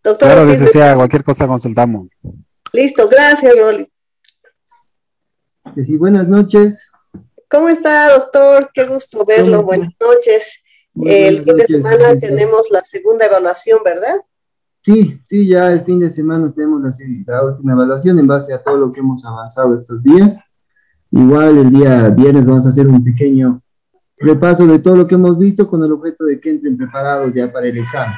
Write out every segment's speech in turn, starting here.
Doctor Claro, Ortiz, licenciada, cualquier cosa consultamos. listo, gracias, Rolly. Sí, buenas noches. ¿Cómo está, doctor? Qué gusto ¿Cómo verlo. está? Buenas noches. Muy El buenas fin de noches, semana licenciado. tenemos la segunda evaluación, ¿verdad? Sí, sí, ya el fin de semana tenemos la última evaluación en base a todo lo que hemos avanzado estos días. Igual el día viernes vamos a hacer un pequeño repaso de todo lo que hemos visto con el objeto de que entren preparados ya para el examen.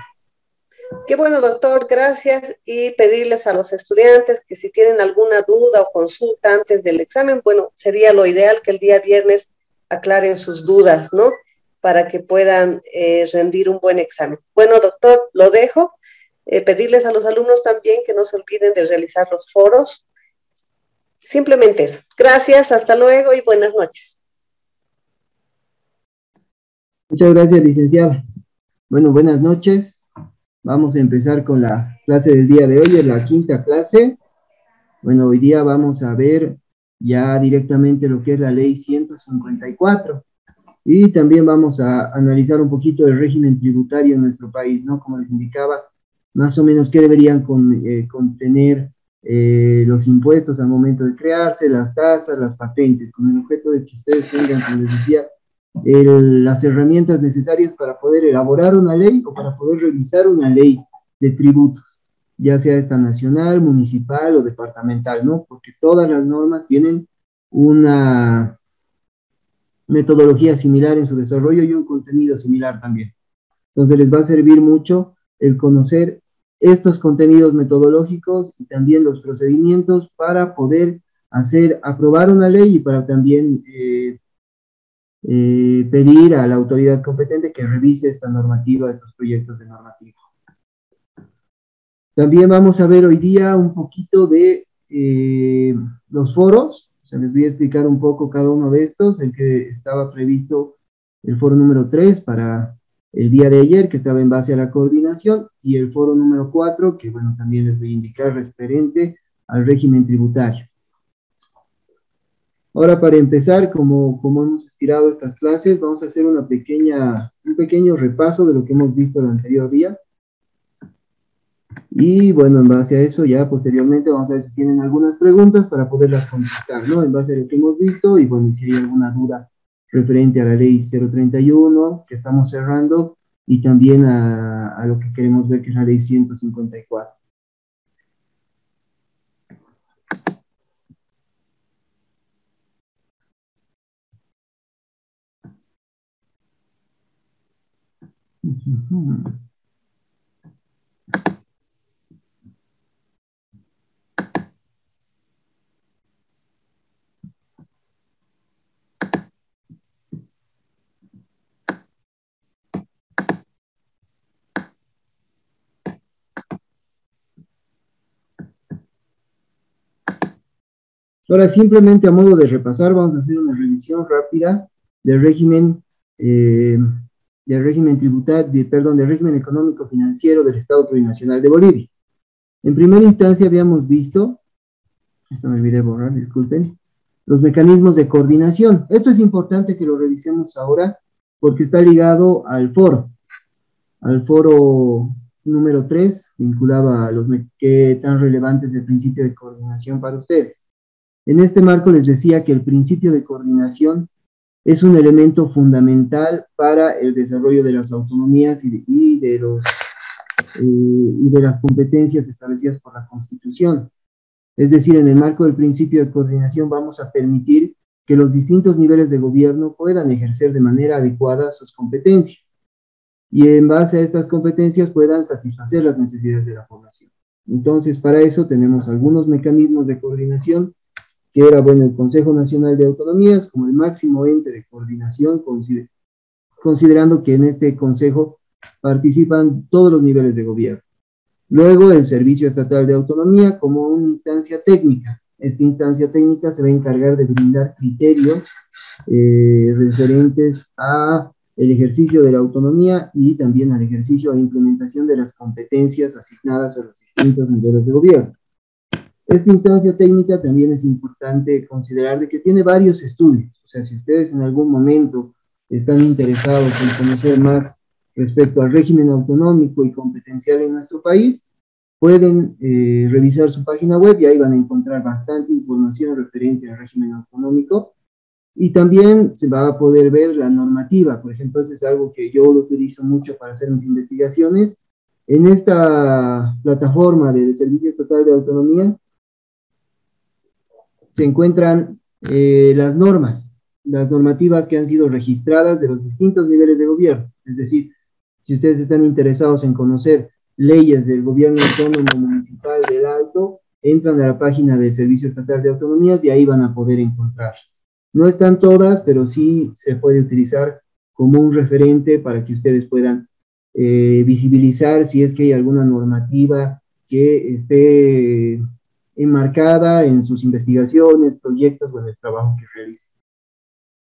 Qué bueno, doctor, gracias. Y pedirles a los estudiantes que si tienen alguna duda o consulta antes del examen, bueno, sería lo ideal que el día viernes aclaren sus dudas, ¿no? Para que puedan rendir un buen examen. Bueno, doctor, lo dejo. Pedirles a los alumnos también que no se olviden de realizar los foros. Simplemente eso. Gracias, hasta luego y buenas noches. Muchas gracias, licenciada. Bueno, buenas noches. Vamos a empezar con la clase del día de hoy, es la quinta clase. Bueno, hoy día vamos a ver ya directamente lo que es la ley 154. Y también vamos a analizar un poquito el régimen tributario en nuestro país, ¿no? Como les indicaba, más o menos qué deberían contener los impuestos al momento de crearse, las tasas, las patentes, con el objeto de que ustedes tengan, como les decía, las herramientas necesarias para poder elaborar una ley o para poder revisar una ley de tributos, ya sea esta nacional, municipal o departamental, ¿no? Porque todas las normas tienen una metodología similar en su desarrollo y un contenido similar también. Entonces les va a servir mucho el conocer estos contenidos metodológicos y también los procedimientos para poder aprobar una ley y para también pedir a la autoridad competente que revise esta normativa, estos proyectos de normativa. También vamos a ver hoy día un poquito de los foros. O sea, les voy a explicar un poco cada uno de estos. El que estaba previsto, el foro número 3 para el día de ayer, que estaba en base a la coordinación, y el foro número 4, que bueno, también les voy a indicar referente al régimen tributario. Ahora, para empezar, como hemos estirado estas clases, vamos a hacer un pequeño repaso de lo que hemos visto el anterior día. Y bueno, en base a eso, ya posteriormente vamos a ver si tienen algunas preguntas para poderlas contestar, ¿no? En base a lo que hemos visto, y bueno, si hay alguna duda referente a la ley 031 que estamos cerrando, y también a lo que queremos ver, que es la ley 154. Ahora, simplemente a modo de repasar, vamos a hacer una revisión rápida del régimen, del régimen económico financiero del Estado Plurinacional de Bolivia. En primera instancia habíamos visto, esto me olvidé borrar, disculpen, los mecanismos de coordinación. Esto es importante que lo revisemos ahora porque está ligado al foro número 3, vinculado a qué tan relevante es el principio de coordinación para ustedes. En este marco les decía que el principio de coordinación es un elemento fundamental para el desarrollo de las autonomías y de las competencias establecidas por la Constitución. Es decir, en el marco del principio de coordinación vamos a permitir que los distintos niveles de gobierno puedan ejercer de manera adecuada sus competencias y en base a estas competencias puedan satisfacer las necesidades de la población. Entonces, para eso tenemos algunos mecanismos de coordinación que era, bueno, el Consejo Nacional de Autonomías como el máximo ente de coordinación, considerando que en este consejo participan todos los niveles de gobierno. Luego, el Servicio Estatal de Autonomía como una instancia técnica. Esta instancia técnica se va a encargar de brindar criterios referentes a el ejercicio de la autonomía y también al ejercicio e implementación de las competencias asignadas a los distintos niveles de gobierno. Esta instancia técnica también es importante considerar de que tiene varios estudios. O sea, si ustedes en algún momento están interesados en conocer más respecto al régimen autonómico y competencial en nuestro país, pueden revisar su página web y ahí van a encontrar bastante información referente al régimen autonómico. Y también se va a poder ver la normativa. Por ejemplo, eso es algo que yo lo utilizo mucho para hacer mis investigaciones. En esta plataforma del Servicio Estatal de Autonomía se encuentran las normativas que han sido registradas de los distintos niveles de gobierno. Es decir, si ustedes están interesados en conocer leyes del gobierno autónomo municipal del Alto, entran a la página del Servicio Estatal de Autonomías y ahí van a poder encontrarlas. No están todas, pero sí se puede utilizar como un referente para que ustedes puedan visibilizar si es que hay alguna normativa que esté enmarcada en sus investigaciones, proyectos o en el trabajo que realicen.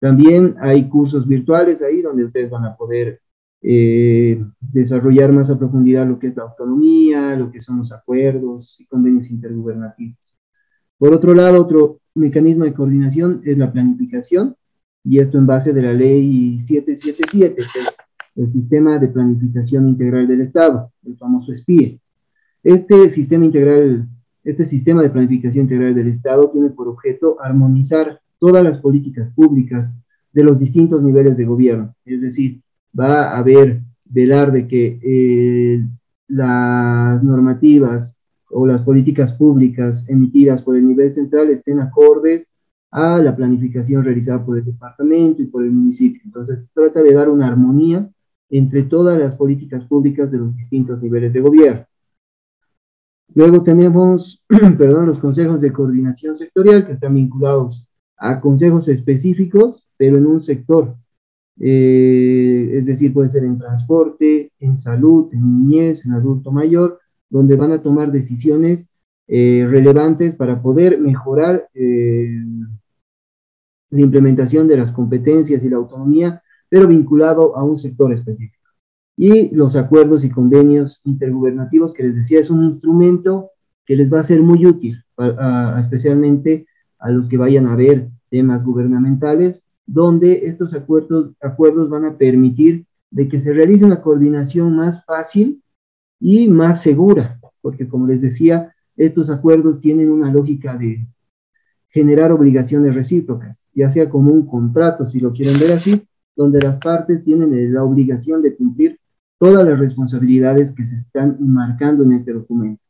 También hay cursos virtuales ahí donde ustedes van a poder desarrollar más a profundidad lo que es la autonomía, lo que son los acuerdos y convenios intergubernativos. Por otro lado, otro mecanismo de coordinación es la planificación, y esto en base de la ley 777, que es el Sistema de Planificación Integral del Estado, el famoso SPIE. Este sistema de planificación integral del Estado tiene por objeto armonizar todas las políticas públicas de los distintos niveles de gobierno. Es decir, va a velar de que las normativas o las políticas públicas emitidas por el nivel central estén acordes a la planificación realizada por el departamento y por el municipio. Entonces, trata de dar una armonía entre todas las políticas públicas de los distintos niveles de gobierno. Luego tenemos, los consejos de coordinación sectorial, que están vinculados a consejos específicos, pero en un sector. Es decir, puede ser en transporte, en salud, en niñez, en adulto mayor, donde van a tomar decisiones relevantes para poder mejorar la implementación de las competencias y la autonomía, pero vinculado a un sector específico. Y los acuerdos y convenios intergubernativos, que les decía, es un instrumento que les va a ser muy útil, especialmente a los que vayan a ver temas gubernamentales, donde estos acuerdos van a permitir de que se realice una coordinación más fácil y más segura, porque como les decía, estos acuerdos tienen una lógica de generar obligaciones recíprocas, ya sea como un contrato, si lo quieren ver así, donde las partes tienen la obligación de cumplir todas las responsabilidades que se están marcando en este documento.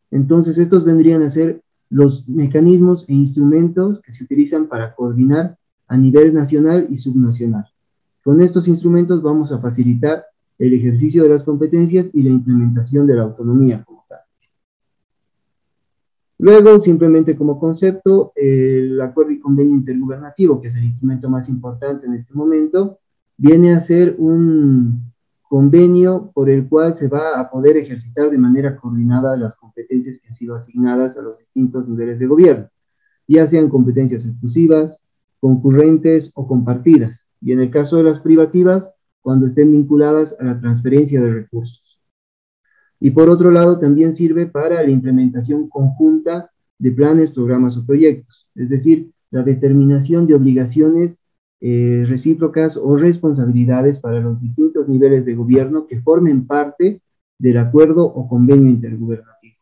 Entonces, estos vendrían a ser los mecanismos e instrumentos que se utilizan para coordinar a nivel nacional y subnacional. Con estos instrumentos vamos a facilitar el ejercicio de las competencias y la implementación de la autonomía como tal. Luego, simplemente como concepto, el acuerdo y convenio intergubernativo, que es el instrumento más importante en este momento, viene a ser un convenio por el cual se va a poder ejercitar de manera coordinada las competencias que han sido asignadas a los distintos niveles de gobierno, ya sean competencias exclusivas, concurrentes o compartidas, y en el caso de las privativas, cuando estén vinculadas a la transferencia de recursos. Y por otro lado, también sirve para la implementación conjunta de planes, programas o proyectos, es decir, la determinación de obligaciones recíprocas o responsabilidades para los distintos niveles de gobierno que formen parte del acuerdo o convenio intergubernativo.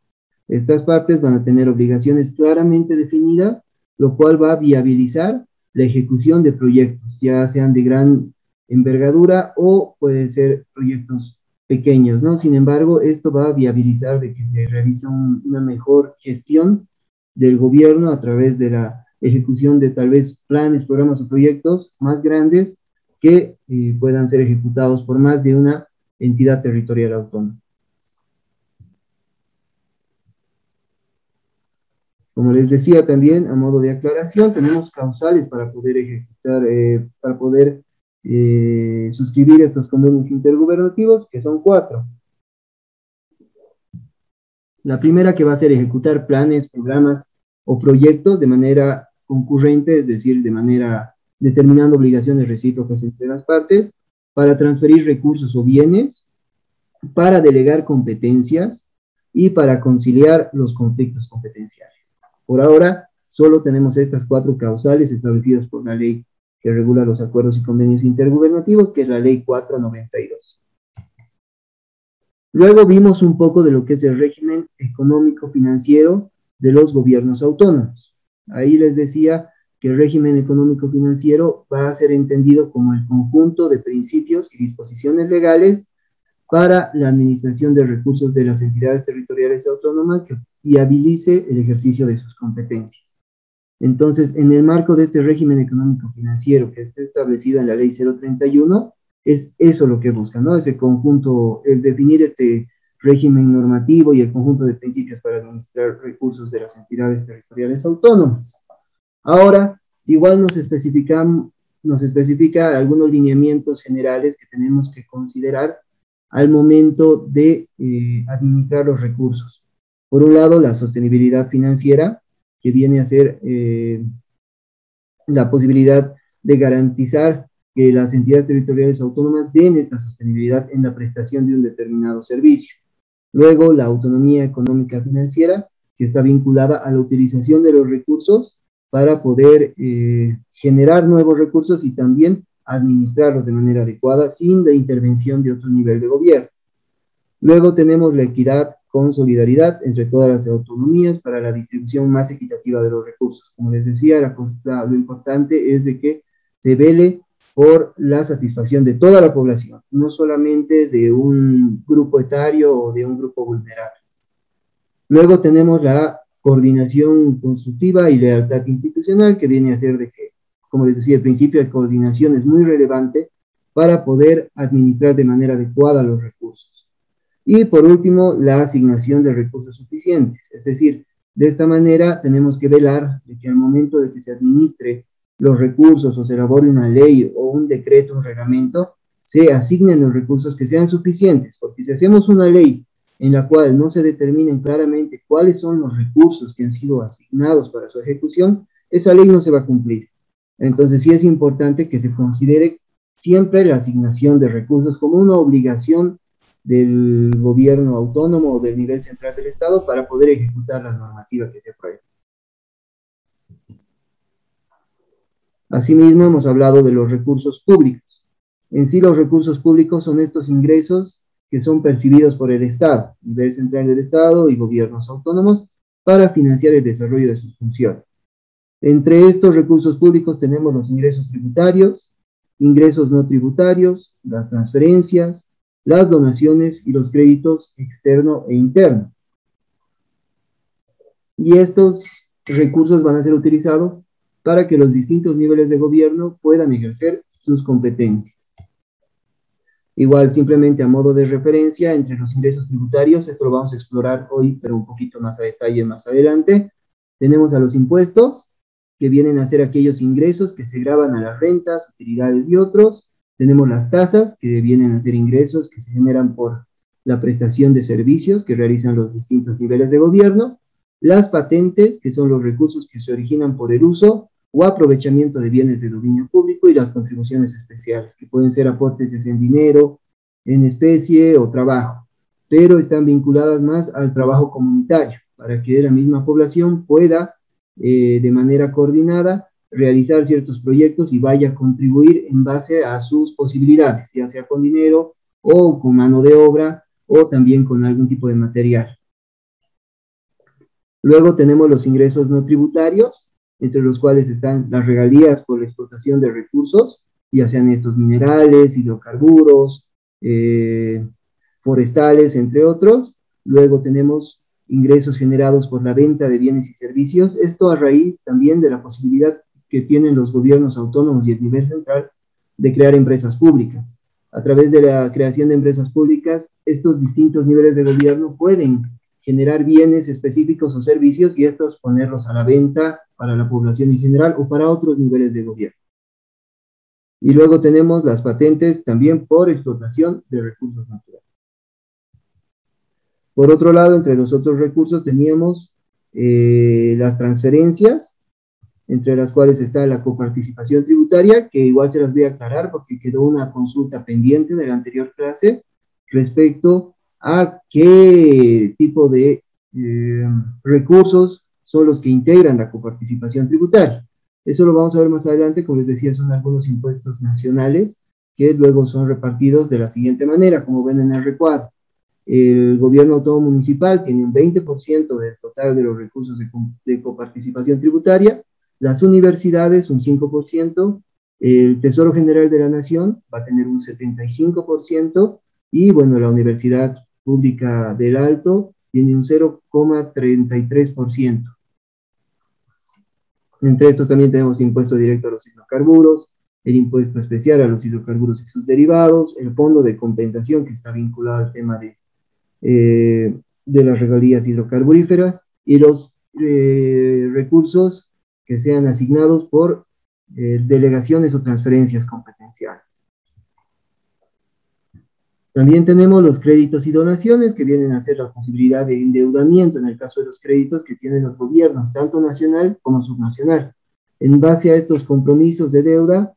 Estas partes van a tener obligaciones claramente definidas, lo cual va a viabilizar la ejecución de proyectos, ya sean de gran envergadura o pueden ser proyectos pequeños, ¿no? Sin embargo, esto va a viabilizar de que se realice una mejor gestión del gobierno a través de la ejecución de tal vez planes, programas o proyectos más grandes que puedan ser ejecutados por más de una entidad territorial autónoma. Como les decía también, a modo de aclaración, tenemos causales para poder ejecutar, suscribir estos convenios intergubernativos, que son 4. La primera, que va a ser ejecutar planes, programas o proyectos de manera concurrente, es decir, de manera determinando obligaciones recíprocas entre las partes, para transferir recursos o bienes, para delegar competencias y para conciliar los conflictos competenciales. Por ahora, solo tenemos estas 4 causales establecidas por la ley que regula los acuerdos y convenios intergubernativos, que es la ley 492. Luego vimos un poco de lo que es el régimen económico-financiero de los gobiernos autónomos. Ahí les decía que el régimen económico-financiero va a ser entendido como el conjunto de principios y disposiciones legales para la administración de recursos de las entidades territoriales autónomas que viabilice el ejercicio de sus competencias. Entonces, en el marco de este régimen económico-financiero que está establecido en la Ley 031, es eso lo que busca, ¿no? Ese conjunto, el definir este régimen normativo y el conjunto de principios para administrar recursos de las entidades territoriales autónomas. Ahora, igual nos especifica algunos lineamientos generales que tenemos que considerar al momento de administrar los recursos. Por un lado, la sostenibilidad financiera, que viene a ser la posibilidad de garantizar que las entidades territoriales autónomas den esta sostenibilidad en la prestación de un determinado servicio. Luego, la autonomía económica financiera, que está vinculada a la utilización de los recursos para poder generar nuevos recursos y también administrarlos de manera adecuada sin la intervención de otro nivel de gobierno. Luego tenemos la equidad con solidaridad entre todas las autonomías para la distribución más equitativa de los recursos. Como les decía, lo importante es de que se vele por la satisfacción de toda la población, no solamente de un grupo etario o de un grupo vulnerable. Luego tenemos la coordinación constructiva y lealtad institucional, que viene a ser de que, como les decía, el principio de coordinación es muy relevante para poder administrar de manera adecuada los recursos. Y por último, la asignación de recursos suficientes. Es decir, de esta manera tenemos que velar de que al momento de que se administre los recursos o se elabore una ley o un decreto, un reglamento, se asignen los recursos que sean suficientes, porque si hacemos una ley en la cual no se determinen claramente cuáles son los recursos que han sido asignados para su ejecución, esa ley no se va a cumplir. Entonces sí es importante que se considere siempre la asignación de recursos como una obligación del gobierno autónomo o del nivel central del Estado para poder ejecutar las normativas que se aprueben. Asimismo, hemos hablado de los recursos públicos. En sí, los recursos públicos son estos ingresos que son percibidos por el Estado, nivel central del Estado y gobiernos autónomos, para financiar el desarrollo de sus funciones. Entre estos recursos públicos tenemos los ingresos tributarios, ingresos no tributarios, las transferencias, las donaciones y los créditos externo e interno. Y estos recursos van a ser utilizados para que los distintos niveles de gobierno puedan ejercer sus competencias. Igual, simplemente a modo de referencia, entre los ingresos tributarios, esto lo vamos a explorar hoy, pero un poquito más a detalle más adelante, tenemos a los impuestos, que vienen a ser aquellos ingresos que se graban a las rentas, utilidades y otros. Tenemos las tasas, que vienen a ser ingresos que se generan por la prestación de servicios que realizan los distintos niveles de gobierno. Las patentes, que son los recursos que se originan por el uso o aprovechamiento de bienes de dominio público, y las contribuciones especiales, que pueden ser aportes en dinero, en especie o trabajo, pero están vinculadas más al trabajo comunitario, para que la misma población pueda, de manera coordinada, realizar ciertos proyectos y vaya a contribuir en base a sus posibilidades, ya sea con dinero o con mano de obra o también con algún tipo de material. Luego tenemos los ingresos no tributarios, entre los cuales están las regalías por la explotación de recursos, ya sean estos minerales, hidrocarburos, forestales, entre otros. Luego tenemos ingresos generados por la venta de bienes y servicios, esto a raíz también de la posibilidad que tienen los gobiernos autónomos y el nivel central de crear empresas públicas. A través de la creación de empresas públicas, estos distintos niveles de gobierno pueden generar bienes específicos o servicios y estos ponerlos a la venta para la población en general o para otros niveles de gobierno. Y luego tenemos las patentes también por explotación de recursos naturales. Por otro lado, entre los otros recursos teníamos las transferencias, entre las cuales está la coparticipación tributaria, que igual se las voy a aclarar porque quedó una consulta pendiente de la anterior clase respecto a qué tipo de recursos son los que integran la coparticipación tributaria. Eso lo vamos a ver más adelante. Como les decía, son algunos impuestos nacionales que luego son repartidos de la siguiente manera, como ven en el recuadro. el gobierno autónomo municipal tiene un 20% del total de los recursos de coparticipación tributaria, las universidades un 5%, el Tesoro General de la Nación va a tener un 75%, y bueno, la Universidad Pública del Alto tiene un 0,33%. Entre estos también tenemos impuesto directo a los hidrocarburos, el impuesto especial a los hidrocarburos y sus derivados, el fondo de compensación que está vinculado al tema de las regalías hidrocarburíferas, y los recursos que sean asignados por delegaciones o transferencias competenciales. También tenemos los créditos y donaciones, que vienen a ser la posibilidad de endeudamiento en el caso de los créditos que tienen los gobiernos, tanto nacional como subnacional. En base a estos compromisos de deuda,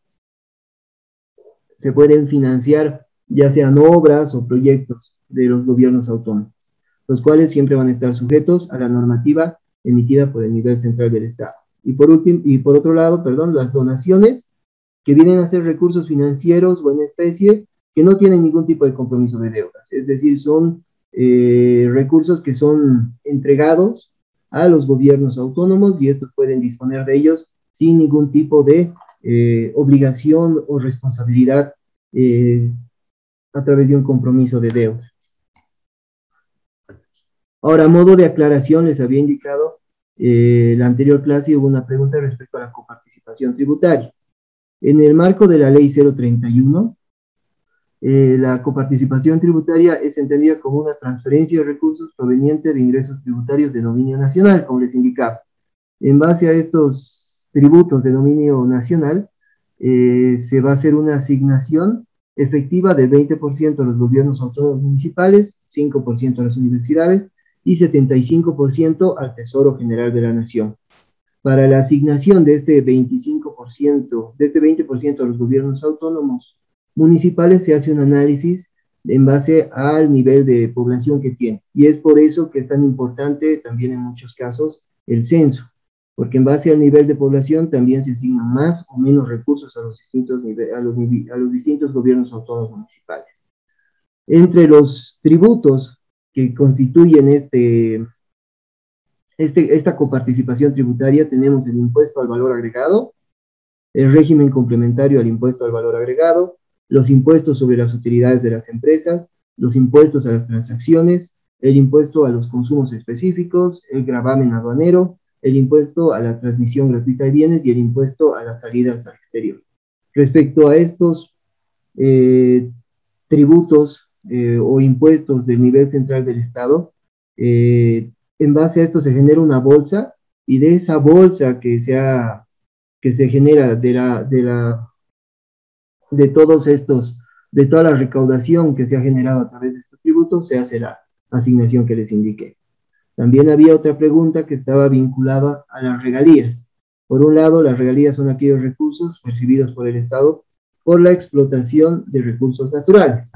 se pueden financiar ya sean obras o proyectos de los gobiernos autónomos, los cuales siempre van a estar sujetos a la normativa emitida por el nivel central del Estado. Y por otro lado, perdón, las donaciones, que vienen a ser recursos financieros o en especie, que no tienen ningún tipo de compromiso de deudas, es decir, son recursos que son entregados a los gobiernos autónomos, y estos pueden disponer de ellos sin ningún tipo de obligación o responsabilidad a través de un compromiso de deuda. Ahora, a modo de aclaración, les había indicado la anterior clase, hubo una pregunta respecto a la coparticipación tributaria. En el marco de la ley 031, la coparticipación tributaria es entendida como una transferencia de recursos proveniente de ingresos tributarios de dominio nacional, como les indicaba. En base a estos tributos de dominio nacional, se va a hacer una asignación efectiva del 20% a los gobiernos autónomos municipales, 5% a las universidades y 75% al Tesoro General de la Nación. Para la asignación de este 25%, de este 20% a los gobiernos autónomos municipales, se hace un análisis en base al nivel de población que tiene. Y es por eso que es tan importante también en muchos casos el censo, porque en base al nivel de población también se asignan más o menos recursos a los distintos gobiernos autónomos municipales. Entre los tributos que constituyen esta coparticipación tributaria tenemos el impuesto al valor agregado, el régimen complementario al impuesto al valor agregado, los impuestos sobre las utilidades de las empresas, los impuestos a las transacciones, el impuesto a los consumos específicos, el gravamen aduanero, el impuesto a la transmisión gratuita de bienes y el impuesto a las salidas al exterior. Respecto a estos tributos o impuestos del nivel central del Estado, en base a esto se genera una bolsa, y de esa bolsa que se genera de todos estos, de toda la recaudación que se ha generado a través de estos tributos, se hace la asignación que les indiqué. También había otra pregunta que estaba vinculada a las regalías. Por un lado, las regalías son aquellos recursos percibidos por el Estado por la explotación de recursos naturales.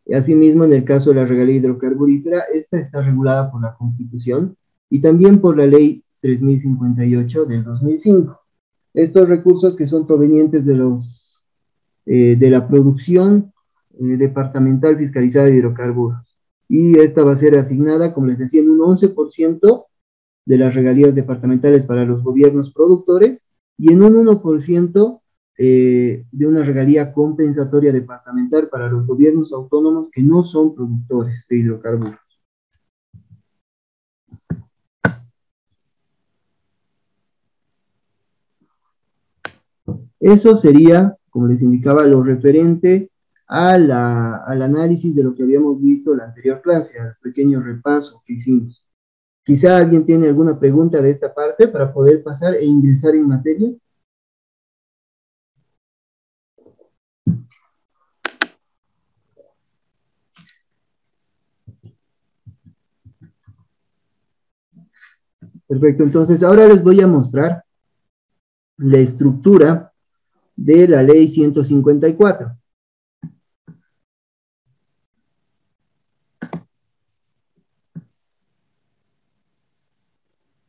Y asimismo, en el caso de la regalía hidrocarburífera, esta está regulada por la Constitución y también por la Ley 3058 del 2005. Estos recursos que son provenientes de la producción departamental fiscalizada de hidrocarburos. Y esta va a ser asignada, como les decía, en un 11% de las regalías departamentales para los gobiernos productores, y en un 1% de una regalía compensatoria departamental para los gobiernos autónomos que no son productores de hidrocarburos. Eso sería, como les indicaba, lo referente al análisis de lo que habíamos visto en la anterior clase, al pequeño repaso que hicimos. Quizá alguien tiene alguna pregunta de esta parte para poder pasar e ingresar en materia. Perfecto, entonces ahora les voy a mostrar la estructura de la ley 154.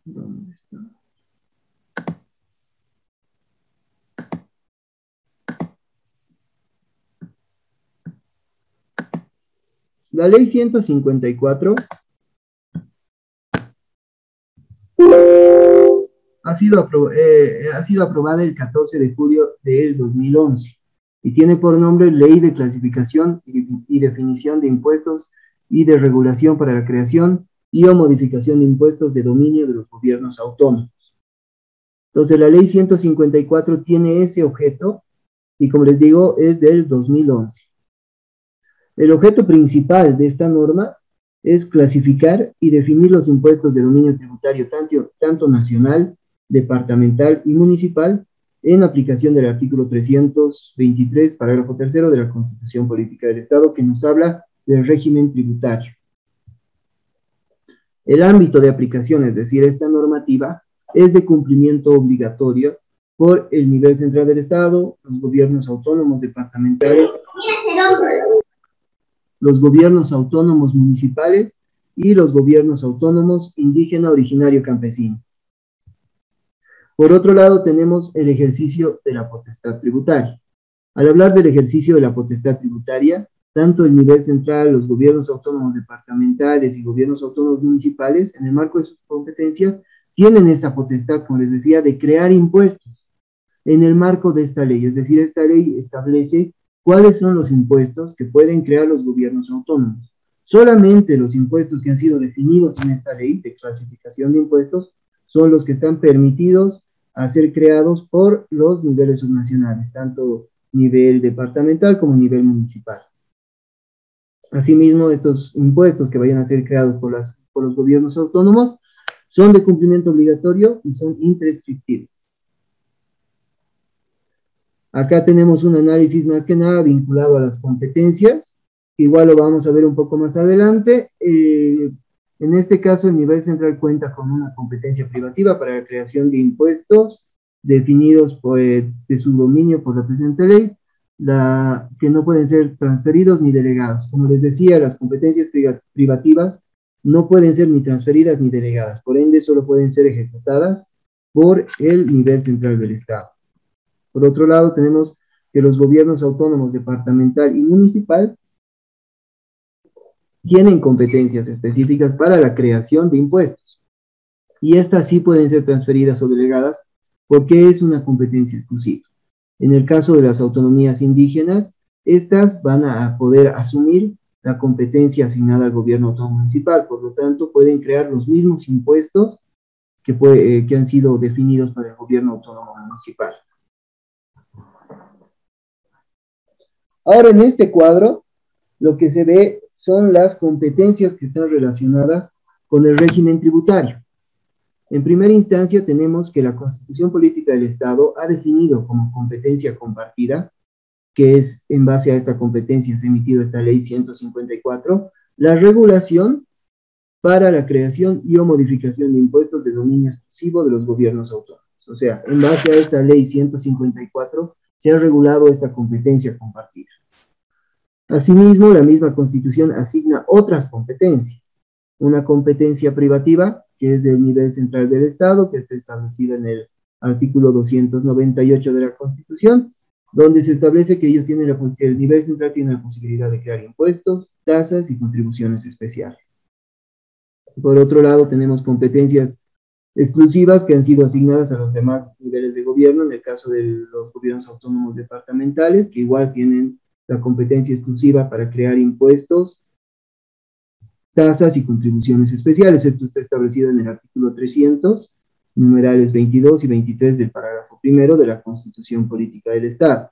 ¿Dónde está? La ley 154 ha sido aprobada el 14 de julio del 2011 y tiene por nombre Ley de Clasificación y Definición de Impuestos y de Regulación para la Creación y o Modificación de Impuestos de Dominio de los Gobiernos Autónomos. Entonces, la Ley 154 tiene ese objeto y, como les digo, es del 2011. El objeto principal de esta norma es clasificar y definir los impuestos de dominio tributario tanto nacional, departamental y municipal en aplicación del artículo 323, parágrafo tercero de la Constitución Política del Estado, que nos habla del régimen tributario. El ámbito de aplicación, es decir, esta normativa, es de cumplimiento obligatorio por el nivel central del Estado, los gobiernos autónomos departamentales, los gobiernos autónomos municipales y los gobiernos autónomos indígena, originario, campesino. Por otro lado, tenemos el ejercicio de la potestad tributaria. Al hablar del ejercicio de la potestad tributaria, tanto el nivel central, los gobiernos autónomos departamentales y gobiernos autónomos municipales, en el marco de sus competencias, tienen esa potestad, como les decía, de crear impuestos en el marco de esta ley. Es decir, esta ley establece cuáles son los impuestos que pueden crear los gobiernos autónomos. Solamente los impuestos que han sido definidos en esta ley de clasificación de impuestos son los que están permitidos a ser creados por los niveles subnacionales, tanto nivel departamental como nivel municipal. Asimismo, estos impuestos que vayan a ser creados por los gobiernos autónomos son de cumplimiento obligatorio y son imprescriptibles. Acá tenemos un análisis más que nada vinculado a las competencias, que igual lo vamos a ver un poco más adelante. En este caso, el nivel central cuenta con una competencia privativa para la creación de impuestos definidos de su dominio por la presente ley, que no pueden ser transferidos ni delegados. Como les decía, las competencias privativas no pueden ser ni transferidas ni delegadas, por ende solo pueden ser ejecutadas por el nivel central del Estado. Por otro lado, tenemos que los gobiernos autónomos departamental y municipal tienen competencias específicas para la creación de impuestos, y estas sí pueden ser transferidas o delegadas porque es una competencia exclusiva. En el caso de las autonomías indígenas, estas van a poder asumir la competencia asignada al gobierno autónomo municipal, por lo tanto pueden crear los mismos impuestos que han sido definidos para el gobierno autónomo municipal. Ahora, en este cuadro, lo que se ve son las competencias que están relacionadas con el régimen tributario. En primera instancia, tenemos que la Constitución Política del Estado ha definido como competencia compartida, que es en base a esta competencia se ha emitido esta ley 154, la regulación para la creación y o modificación de impuestos de dominio exclusivo de los gobiernos autónomos. O sea, en base a esta ley 154 se ha regulado esta competencia compartida. Asimismo, la misma Constitución asigna otras competencias. Una competencia privativa, que es del nivel central del Estado, que está establecida en el artículo 298 de la Constitución, donde se establece que que el nivel central tiene la posibilidad de crear impuestos, tasas y contribuciones especiales. Por otro lado, tenemos competencias exclusivas que han sido asignadas a los demás niveles de gobierno, en el caso de los gobiernos autónomos departamentales, que igual tienen la competencia exclusiva para crear impuestos, tasas y contribuciones especiales. Esto está establecido en el artículo 300, numerales 22 y 23 del parágrafo primero de la Constitución Política del Estado.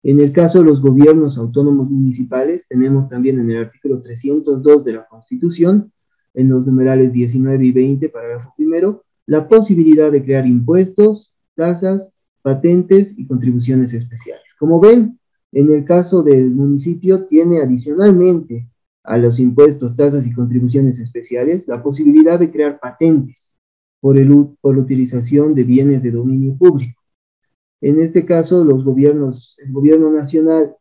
En el caso de los gobiernos autónomos municipales, tenemos también en el artículo 302 de la Constitución, en los numerales 19 y 20, parágrafo primero, la posibilidad de crear impuestos, tasas, patentes y contribuciones especiales. Como ven, en el caso del municipio tiene adicionalmente a los impuestos, tasas y contribuciones especiales la posibilidad de crear patentes por la utilización de bienes de dominio público. En este caso, el gobierno nacional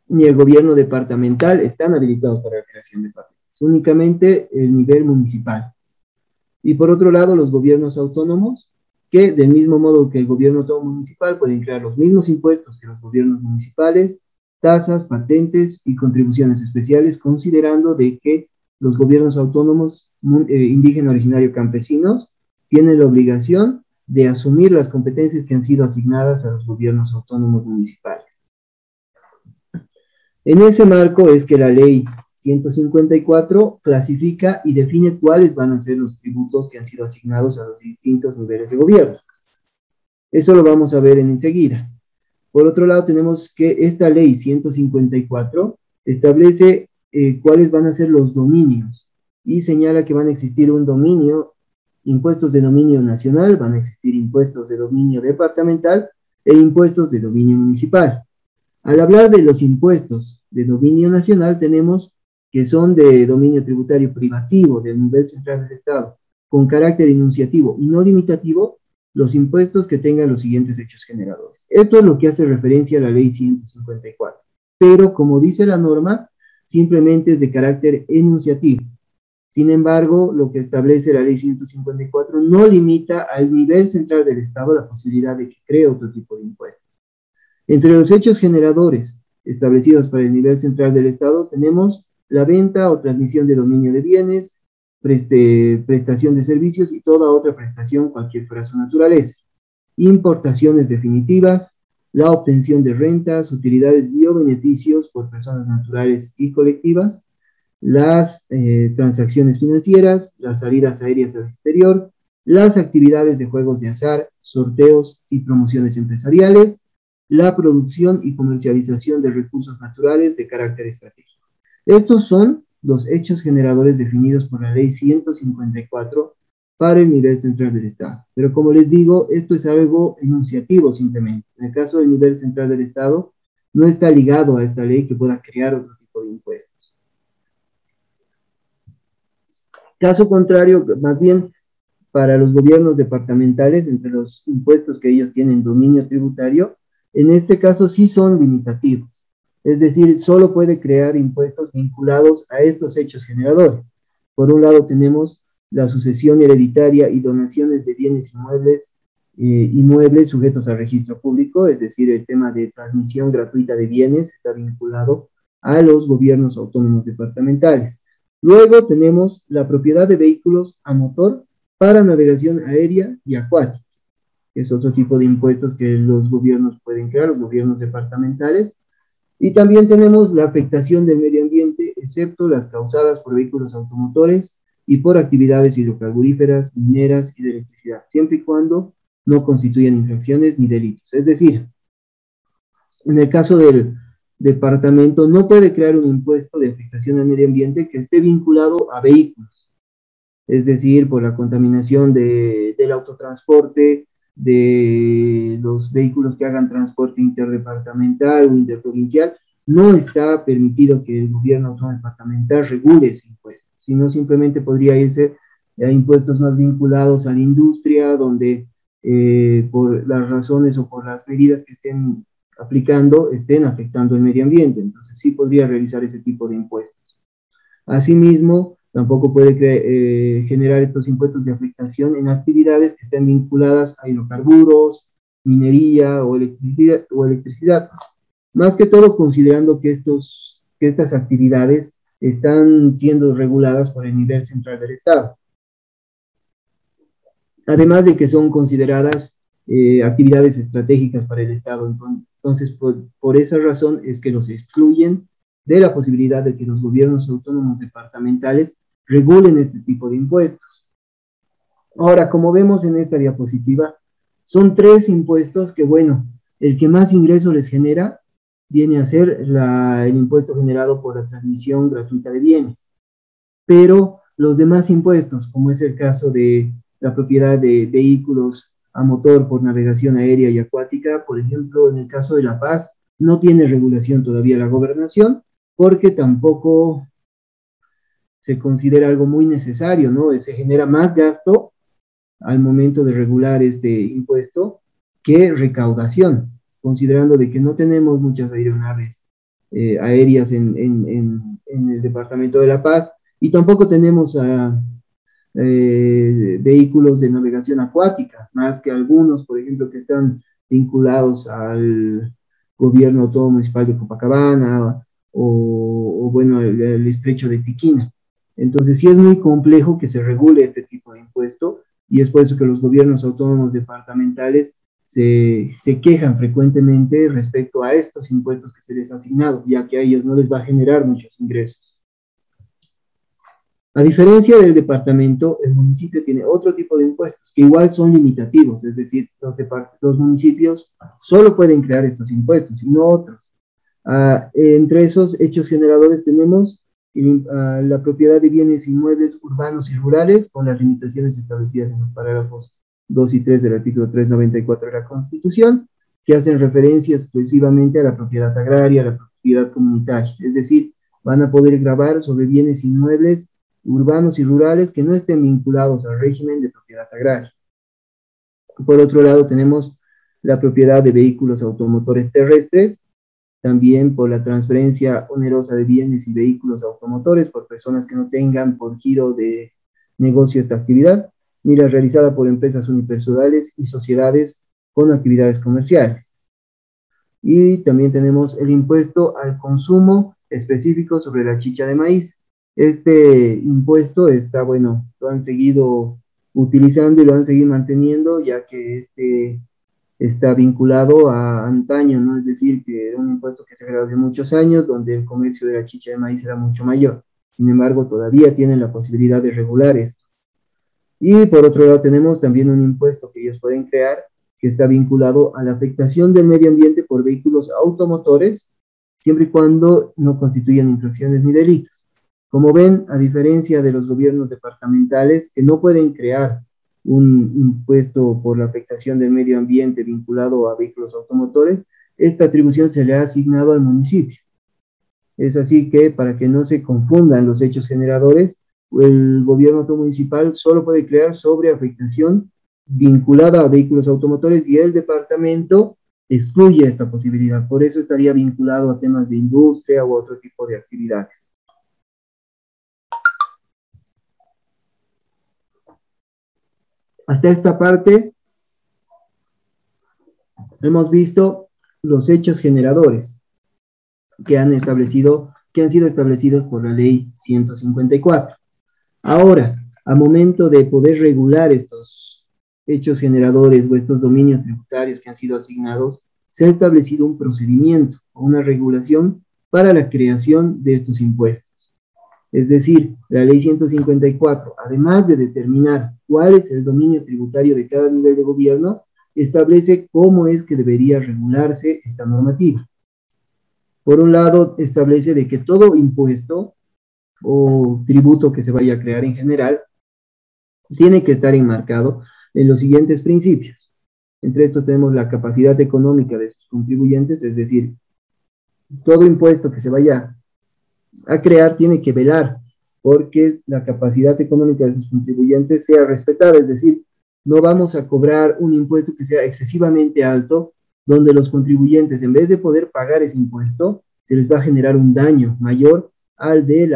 ni el gobierno departamental están habilitados para la creación de patentes, únicamente el nivel municipal. Y por otro lado, los gobiernos autónomos, que del mismo modo que el gobierno autónomo municipal pueden crear los mismos impuestos que los gobiernos municipales, tasas, patentes y contribuciones especiales, considerando de que los gobiernos autónomos indígena, originario, campesinos tienen la obligación de asumir las competencias que han sido asignadas a los gobiernos autónomos municipales. En ese marco es que la ley 154 clasifica y define cuáles van a ser los tributos que han sido asignados a los distintos niveles de gobierno. Eso lo vamos a ver enseguida. Por otro lado, tenemos que esta ley 154 establece cuáles van a ser los dominios y señala que van a existir un dominio, impuestos de dominio nacional, van a existir impuestos de dominio departamental e impuestos de dominio municipal. Al hablar de los impuestos de dominio nacional, tenemos que son de dominio tributario privativo del nivel central del Estado, con carácter enunciativo y no limitativo, los impuestos que tengan los siguientes hechos generadores. Esto es lo que hace referencia a la ley 154, pero como dice la norma, simplemente es de carácter enunciativo. Sin embargo, lo que establece la ley 154 no limita al nivel central del Estado la posibilidad de que cree otro tipo de impuestos. Entre los hechos generadores establecidos para el nivel central del Estado tenemos la venta o transmisión de dominio de bienes, prestación de servicios y toda otra prestación, cualquier fuera su naturaleza, importaciones definitivas, la obtención de rentas, utilidades y o beneficios por personas naturales y colectivas, las transacciones financieras, las salidas aéreas al exterior, las actividades de juegos de azar, sorteos y promociones empresariales, la producción y comercialización de recursos naturales de carácter estratégico. Estos son los hechos generadores definidos por la ley 154 para el nivel central del Estado. Pero como les digo, esto es algo enunciativo simplemente. En el caso del nivel central del Estado, no está ligado a esta ley que pueda crear otro tipo de impuestos. Caso contrario, más bien para los gobiernos departamentales, entre los impuestos que ellos tienen dominio tributario, en este caso sí son limitativos. Es decir, solo puede crear impuestos vinculados a estos hechos generadores. Por un lado tenemos la sucesión hereditaria y donaciones de bienes inmuebles sujetos al registro público, es decir, el tema de transmisión gratuita de bienes está vinculado a los gobiernos autónomos departamentales. Luego tenemos la propiedad de vehículos a motor para navegación aérea y acuática, que es otro tipo de impuestos que los gobiernos pueden crear, los gobiernos departamentales. Y también tenemos la afectación del medio ambiente, excepto las causadas por vehículos automotores y por actividades hidrocarburíferas, mineras y de electricidad, siempre y cuando no constituyan infracciones ni delitos. Es decir, en el caso del departamento no puede crear un impuesto de afectación al medio ambiente que esté vinculado a vehículos, es decir, por la contaminación del autotransporte, de los vehículos que hagan transporte interdepartamental o interprovincial, no está permitido que el gobierno autónomo departamental regule ese impuesto, sino simplemente podría irse a impuestos más vinculados a la industria, donde por las razones o por las medidas que estén aplicando, estén afectando el medio ambiente. Entonces sí podría realizar ese tipo de impuestos. Asimismo, tampoco puede generar estos impuestos de afectación en actividades que estén vinculadas a hidrocarburos, minería o electricidad. Más que todo considerando que estas actividades están siendo reguladas por el nivel central del Estado. Además de que son consideradas actividades estratégicas para el Estado. Entonces, por esa razón es que los excluyen de la posibilidad de que los gobiernos autónomos departamentales regulen este tipo de impuestos. Ahora, como vemos en esta diapositiva, son 3 impuestos que, bueno, el que más ingreso les genera viene a ser el impuesto generado por la transmisión gratuita de bienes. Pero los demás impuestos, como es el caso de la propiedad de vehículos a motor por navegación aérea y acuática, por ejemplo, en el caso de La Paz, no tiene regulación todavía la gobernación, porque tampoco se considera algo muy necesario, ¿no? Se genera más gasto al momento de regular este impuesto que recaudación, considerando de que no tenemos muchas aeronaves aéreas en el departamento de La Paz, y tampoco tenemos vehículos de navegación acuática, más que algunos, por ejemplo, que están vinculados gobierno autónomo municipal de Copacabana o bueno, el estrecho de Tiquina. Entonces sí es muy complejo que se regule este tipo de impuesto y es por eso que los gobiernos autónomos departamentales se quejan frecuentemente respecto a estos impuestos que se les ha asignado, ya que a ellos no les va a generar muchos ingresos. A diferencia del departamento, el municipio tiene otro tipo de impuestos que igual son limitativos, es decir, los municipios solo pueden crear estos impuestos y no otros. Entre esos hechos generadores tenemos la propiedad de bienes inmuebles urbanos y rurales con las limitaciones establecidas en los parágrafos 2 y 3 del artículo 394 de la Constitución, que hacen referencia exclusivamente a la propiedad agraria, a la propiedad comunitaria, es decir, van a poder gravar sobre bienes inmuebles urbanos y rurales que no estén vinculados al régimen de propiedad agraria. Por otro lado, tenemos la propiedad de vehículos automotores terrestres, también por la transferencia onerosa de bienes y vehículos automotores por personas que no tengan por giro de negocio esta actividad, ni la realizada por empresas unipersonales y sociedades con actividades comerciales. Y también tenemos el impuesto al consumo específico sobre la chicha de maíz. Este impuesto está, bueno, lo han seguido utilizando y lo han seguido manteniendo, ya que está vinculado a antaño, ¿no? Es decir, que era un impuesto que se creó hace muchos años, donde el comercio de la chicha de maíz era mucho mayor. Sin embargo, todavía tienen la posibilidad de regular esto. Y por otro lado, tenemos también un impuesto que ellos pueden crear, que está vinculado a la afectación del medio ambiente por vehículos automotores, siempre y cuando no constituyan infracciones ni delitos. Como ven, a diferencia de los gobiernos departamentales, que no pueden crear un impuesto por la afectación del medio ambiente vinculado a vehículos automotores, esta atribución se le ha asignado al municipio. Es así que, para que no se confundan los hechos generadores, el gobierno municipal solo puede crear sobre afectación vinculada a vehículos automotores y el departamento excluye esta posibilidad. Por eso estaría vinculado a temas de industria u otro tipo de actividades. Hasta esta parte hemos visto los hechos generadores que han sido establecidos por la ley 154. Ahora, a momento de poder regular estos hechos generadores o estos dominios tributarios que han sido asignados, se ha establecido un procedimiento o una regulación para la creación de estos impuestos. Es decir, la ley 154, además de determinar cuál es el dominio tributario de cada nivel de gobierno, establece cómo es que debería regularse esta normativa. Por un lado, establece de que todo impuesto o tributo que se vaya a crear en general tiene que estar enmarcado en los siguientes principios. Entre estos tenemos la capacidad económica de sus contribuyentes, es decir, todo impuesto que se vaya a crear tiene que velar porque la capacidad económica de sus contribuyentes sea respetada, es decir, no vamos a cobrar un impuesto que sea excesivamente alto, donde los contribuyentes, en vez de poder pagar ese impuesto, se les va a generar un daño mayor al del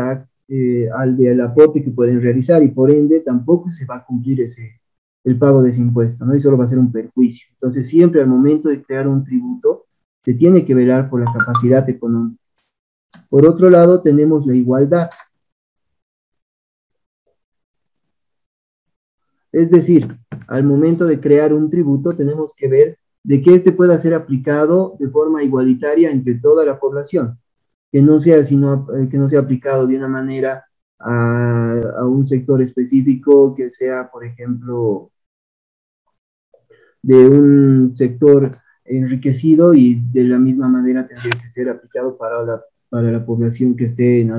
aporte que pueden realizar y por ende tampoco se va a cumplir el pago de ese impuesto, ¿no? Y solo va a ser un perjuicio. Entonces, siempre al momento de crear un tributo, se tiene que velar por la capacidad económica. Por otro lado, tenemos la igualdad. Es decir, al momento de crear un tributo, tenemos que ver de que este pueda ser aplicado de forma igualitaria entre toda la población, que no sea aplicado de una manera a un sector específico, que sea, por ejemplo, de un sector enriquecido y de la misma manera tendría que ser aplicado para la población que esté en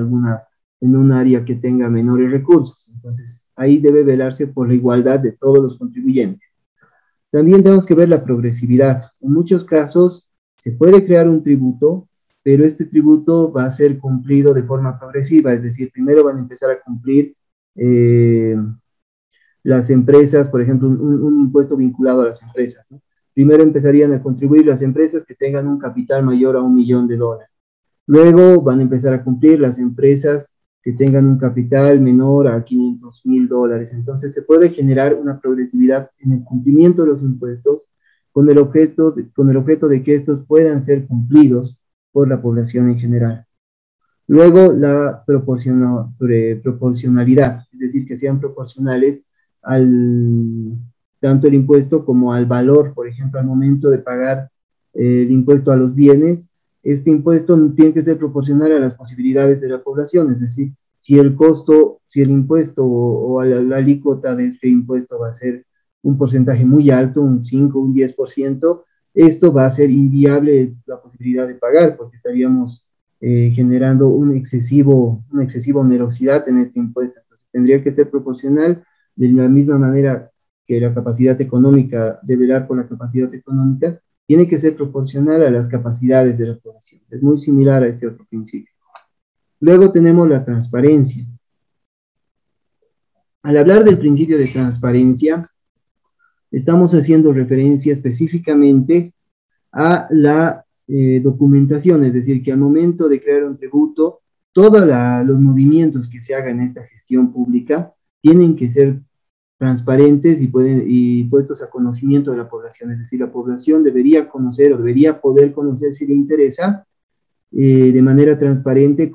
un área que tenga menores recursos. Entonces, ahí debe velarse por la igualdad de todos los contribuyentes. También tenemos que ver la progresividad. En muchos casos se puede crear un tributo, pero este tributo va a ser cumplido de forma progresiva, es decir, primero van a empezar a cumplir las empresas, por ejemplo, un impuesto vinculado a las empresas, ¿no? Primero empezarían a contribuir las empresas que tengan un capital mayor a $1 millón. Luego van a empezar a cumplir las empresas que tengan un capital menor a $500,000. Entonces se puede generar una progresividad en el cumplimiento de los impuestos con el objeto de que estos puedan ser cumplidos por la población en general. Luego, la proporcionalidad, es decir, que sean proporcionales tanto el impuesto como al valor, por ejemplo, al momento de pagar el impuesto a los bienes, este impuesto tiene que ser proporcional a las posibilidades de la población, es decir, si el impuesto o la alícuota de este impuesto va a ser un porcentaje muy alto, un 5, un 10%, esto va a ser inviable la posibilidad de pagar, porque estaríamos generando una excesiva onerosidad en este impuesto. Entonces, tendría que ser proporcional de la misma manera que la capacidad económica, de velar por la capacidad económica, tiene que ser proporcional a las capacidades de la población. Es muy similar a este otro principio. Luego tenemos la transparencia. Al hablar del principio de transparencia, estamos haciendo referencia específicamente a la documentación, es decir, que al momento de crear un tributo, todos los movimientos que se hagan en esta gestión pública tienen que ser transparentes y puestos a conocimiento de la población, es decir, la población debería conocer o debería poder conocer, si le interesa, de manera transparente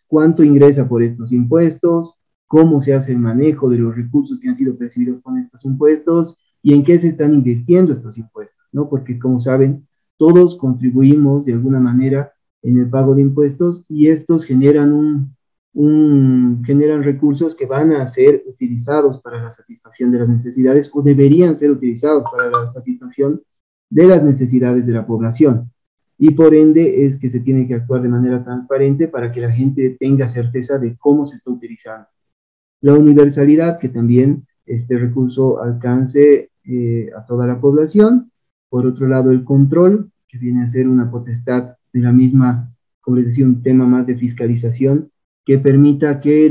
cuánto ingresa por estos impuestos, cómo se hace el manejo de los recursos que han sido percibidos con estos impuestos y en qué se están invirtiendo estos impuestos, ¿no? Porque, como saben, todos contribuimos de alguna manera en el pago de impuestos y estos generan generan recursos que van a ser utilizados para la satisfacción de las necesidades o deberían ser utilizados para la satisfacción de las necesidades de la población. Y por ende es que se tiene que actuar de manera transparente para que la gente tenga certeza de cómo se está utilizando. La universalidad, que también este recurso alcance a toda la población. Por otro lado, el control, que viene a ser una potestad de la misma, como les decía, un tema más de fiscalización, que permita que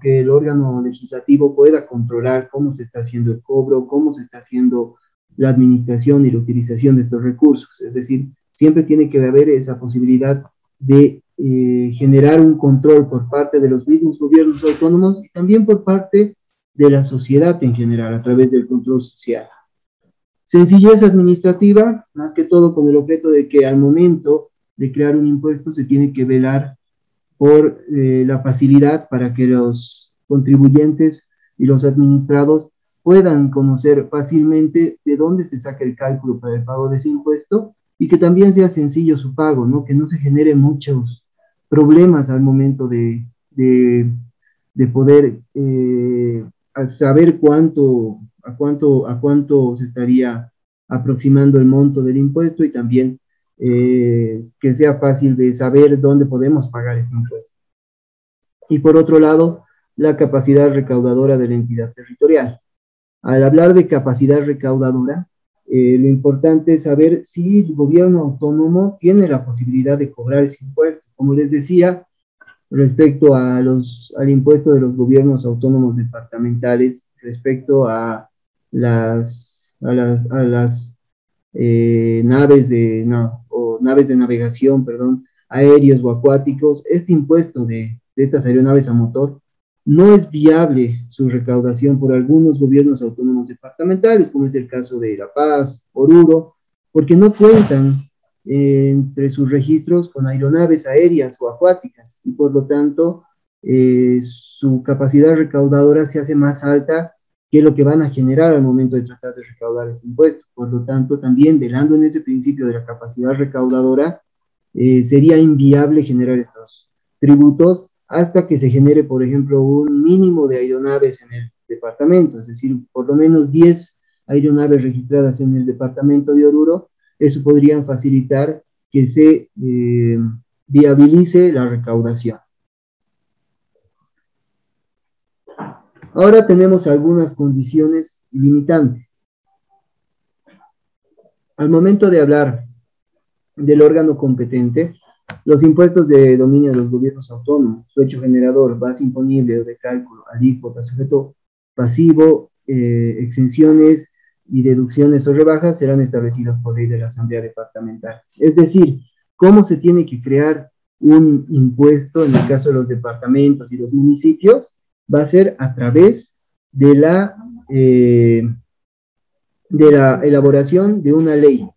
que el órgano legislativo pueda controlar cómo se está haciendo el cobro, cómo se está haciendo la administración y la utilización de estos recursos. Es decir, siempre tiene que haber esa posibilidad de generar un control por parte de los mismos gobiernos autónomos y también por parte de la sociedad en general, a través del control social. Sencillez administrativa, más que todo con el objeto de que al momento de crear un impuesto se tiene que velar por la facilidad para que los contribuyentes y los administrados puedan conocer fácilmente de dónde se saca el cálculo para el pago de ese impuesto y que también sea sencillo su pago, ¿no? Que no se genere muchos problemas al momento de poder saber a cuánto se estaría aproximando el monto del impuesto y también que sea fácil de saber dónde podemos pagar este impuesto. Y por otro lado, la capacidad recaudadora de la entidad territorial. Al hablar de capacidad recaudadora, lo importante es saber si el gobierno autónomo tiene la posibilidad de cobrar ese impuesto. Como les decía, respecto al impuesto de los gobiernos autónomos departamentales, respecto a las naves de navegación, perdón, aéreos o acuáticos, este impuesto de estas aeronaves a motor no es viable su recaudación por algunos gobiernos autónomos departamentales, como es el caso de La Paz, Oruro, porque no cuentan entre sus registros con aeronaves aéreas o acuáticas, y por lo tanto su capacidad recaudadora se hace más alta que lo que van a generar al momento de tratar de recaudar el impuesto. Por lo tanto, también velando en ese principio de la capacidad recaudadora, sería inviable generar estos tributos hasta que se genere, por ejemplo, un mínimo de aeronaves en el departamento, es decir, por lo menos 10 aeronaves registradas en el departamento de Oruro. Eso podría facilitar que se viabilice la recaudación. Ahora tenemos algunas condiciones limitantes. Al momento de hablar del órgano competente, los impuestos de dominio de los gobiernos autónomos, su hecho generador, base imponible o de cálculo, alícuota, sujeto pasivo, exenciones y deducciones o rebajas serán establecidos por ley de la Asamblea Departamental. Es decir, cómo se tiene que crear un impuesto en el caso de los departamentos y los municipios va a ser a través de de la elaboración de una ley,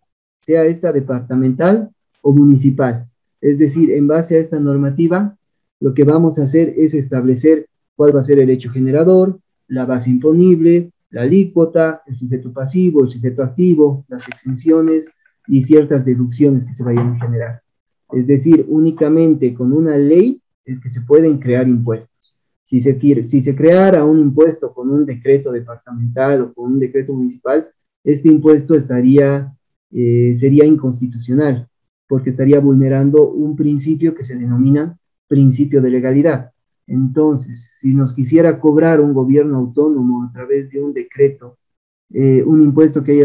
sea esta departamental o municipal. Es decir, en base a esta normativa, lo que vamos a hacer es establecer cuál va a ser el hecho generador, la base imponible, la alícuota, el sujeto pasivo, el sujeto activo, las exenciones y ciertas deducciones que se vayan a generar. Es decir, únicamente con una ley es que se pueden crear impuestos. Si se creara un impuesto con un decreto departamental o con un decreto municipal, este impuesto sería inconstitucional, porque estaría vulnerando un principio que se denomina principio de legalidad. Entonces, si nos quisiera cobrar un gobierno autónomo a través de un decreto, un impuesto que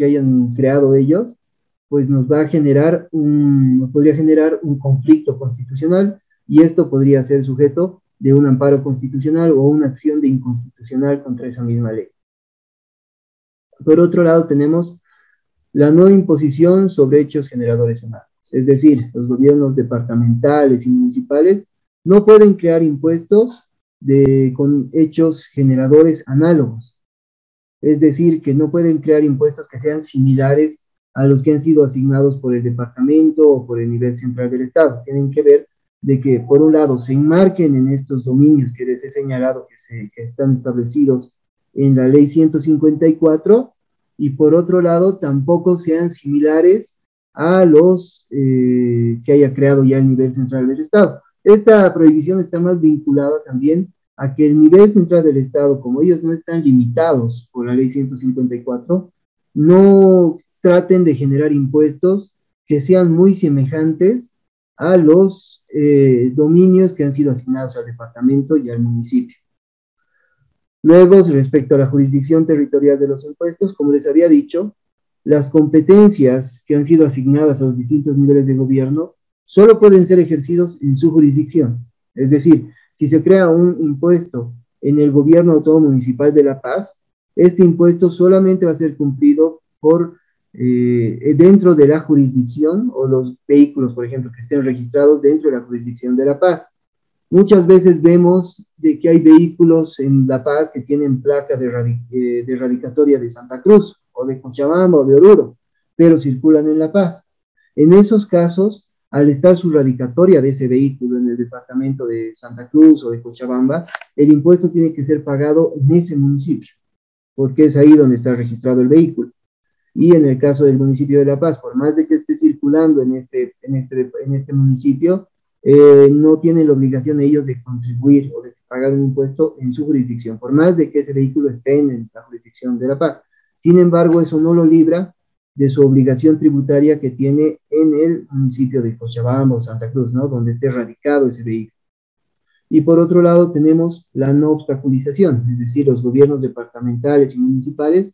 hayan creado ellos, pues nos podría generar un conflicto constitucional y esto podría ser sujeto de un amparo constitucional o una acción de inconstitucional contra esa misma ley. Por otro lado, tenemos la no imposición sobre hechos generadores análogos, es decir, los gobiernos departamentales y municipales no pueden crear impuestos con hechos generadores análogos, es decir, que no pueden crear impuestos que sean similares a los que han sido asignados por el departamento o por el nivel central del Estado. Tienen que ver de que, por un lado, se enmarquen en estos dominios que les he señalado que están establecidos en la ley 154, y por otro lado, tampoco sean similares a los que haya creado ya el nivel central del Estado. Esta prohibición está más vinculada también a que el nivel central del Estado, como ellos no están limitados por la ley 154, no traten de generar impuestos que sean muy semejantes a los dominios que han sido asignados al departamento y al municipio. Luego, respecto a la jurisdicción territorial de los impuestos, como les había dicho, las competencias que han sido asignadas a los distintos niveles de gobierno solo pueden ser ejercidos en su jurisdicción. Es decir, si se crea un impuesto en el gobierno autónomo municipal de La Paz, este impuesto solamente va a ser cumplido dentro de la jurisdicción o los vehículos, por ejemplo, que estén registrados dentro de la jurisdicción de La Paz. Muchas veces vemos de que hay vehículos en La Paz que tienen placa de radicatoria de Santa Cruz, o de Cochabamba, o de Oruro, pero circulan en La Paz. En esos casos, al estar su radicatoria de ese vehículo en el departamento de Santa Cruz o de Cochabamba, el impuesto tiene que ser pagado en ese municipio, porque es ahí donde está registrado el vehículo. Y en el caso del municipio de La Paz, por más de que esté circulando en este municipio, no tienen la obligación ellos de contribuir o de pagar un impuesto en su jurisdicción, por más de que ese vehículo esté en la jurisdicción de La Paz. Sin embargo, eso no lo libra de su obligación tributaria que tiene en el municipio de Cochabamba o Santa Cruz, ¿no? Donde esté radicado ese vehículo. Y por otro lado tenemos la no obstaculización, es decir, los gobiernos departamentales y municipales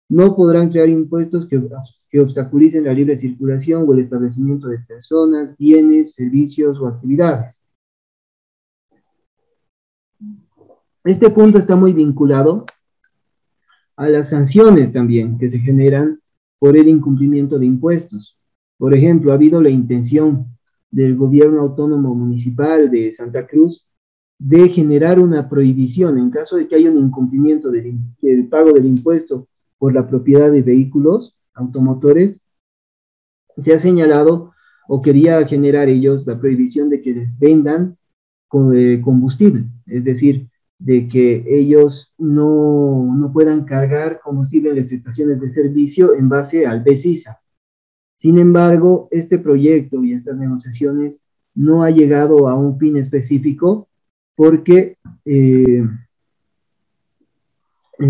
no podrán crear impuestos que obstaculicen la libre circulación o el establecimiento de personas, bienes, servicios o actividades. Este punto está muy vinculado a las sanciones también que se generan por el incumplimiento de impuestos. Por ejemplo, ha habido la intención del gobierno autónomo municipal de Santa Cruz de generar una prohibición en caso de que haya un incumplimiento del pago del impuesto por la propiedad de vehículos automotores. Se ha señalado o quería generar ellos la prohibición de que les vendan combustible, es decir, de que ellos no puedan cargar combustible en las estaciones de servicio en base al BESISA. Sin embargo, este proyecto y estas negociaciones no ha llegado a un fin específico porque en